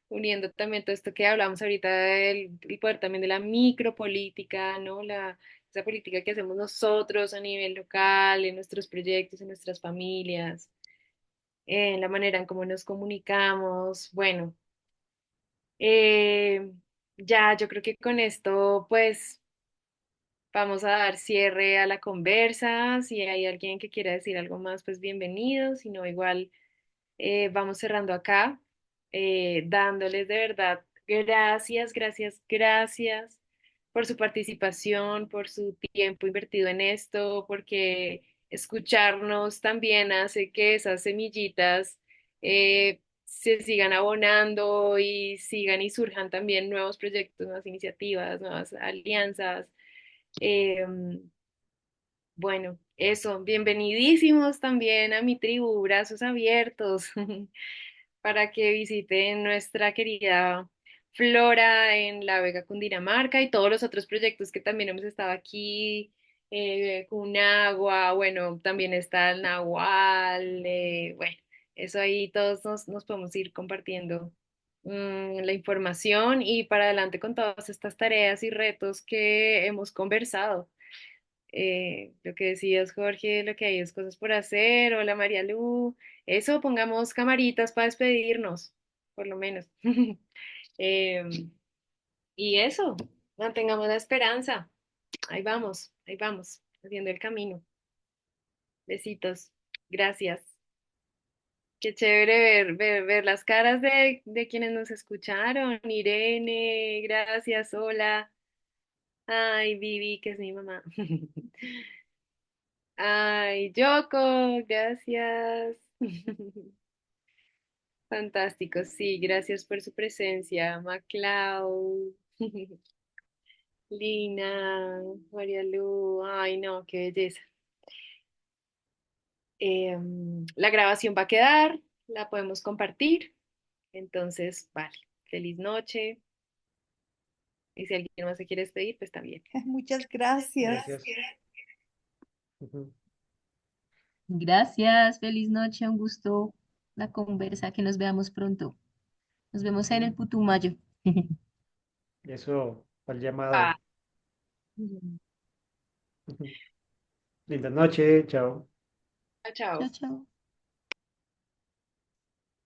uniendo también todo esto que hablamos ahorita del el poder también de la micropolítica, ¿no? Esa política que hacemos nosotros a nivel local, en nuestros proyectos, en nuestras familias, en la manera en cómo nos comunicamos. Bueno, eh, ya yo creo que con esto, pues, vamos a dar cierre a la conversa. Si hay alguien que quiera decir algo más, pues bienvenido. Si no, igual vamos cerrando acá, dándoles de verdad gracias por su participación, por su tiempo invertido en esto, porque escucharnos también hace que esas semillitas se sigan abonando y sigan y surjan también nuevos proyectos, nuevas iniciativas, nuevas alianzas. Em, bueno, eso, bienvenidísimos también a mi tribu, brazos abiertos, para que visiten nuestra querida Flora en La Vega, Cundinamarca, y todos los otros proyectos que también hemos estado aquí, con agua, bueno, también está el Nahual, bueno, eso ahí todos nos podemos ir compartiendo la información y para adelante con todas estas tareas y retos que hemos conversado. Lo que decías, Jorge, lo que hay es cosas por hacer. Hola, María Lu. Eso, pongamos camaritas para despedirnos, por lo menos. Em, y eso, mantengamos la esperanza. Ahí vamos, haciendo el camino. Besitos. Gracias. Qué chévere ver las caras de quienes nos escucharon. Irene, gracias, hola. Ay, Vivi, que es mi mamá. Ay, Yoko, gracias. Fantástico, sí, gracias por su presencia, Maclau, Lina, María Lu, ay no, qué belleza. La grabación va a quedar, la podemos compartir, entonces, vale, feliz noche. Y si alguien más se quiere despedir, pues también. Muchas gracias. Gracias. Ujú. Gracias, feliz noche, un gusto la conversa, que nos veamos pronto. Nos vemos en el Putumayo. Eso, al Ah. llamado. Linda noche, chao. Chao. Chao, chao.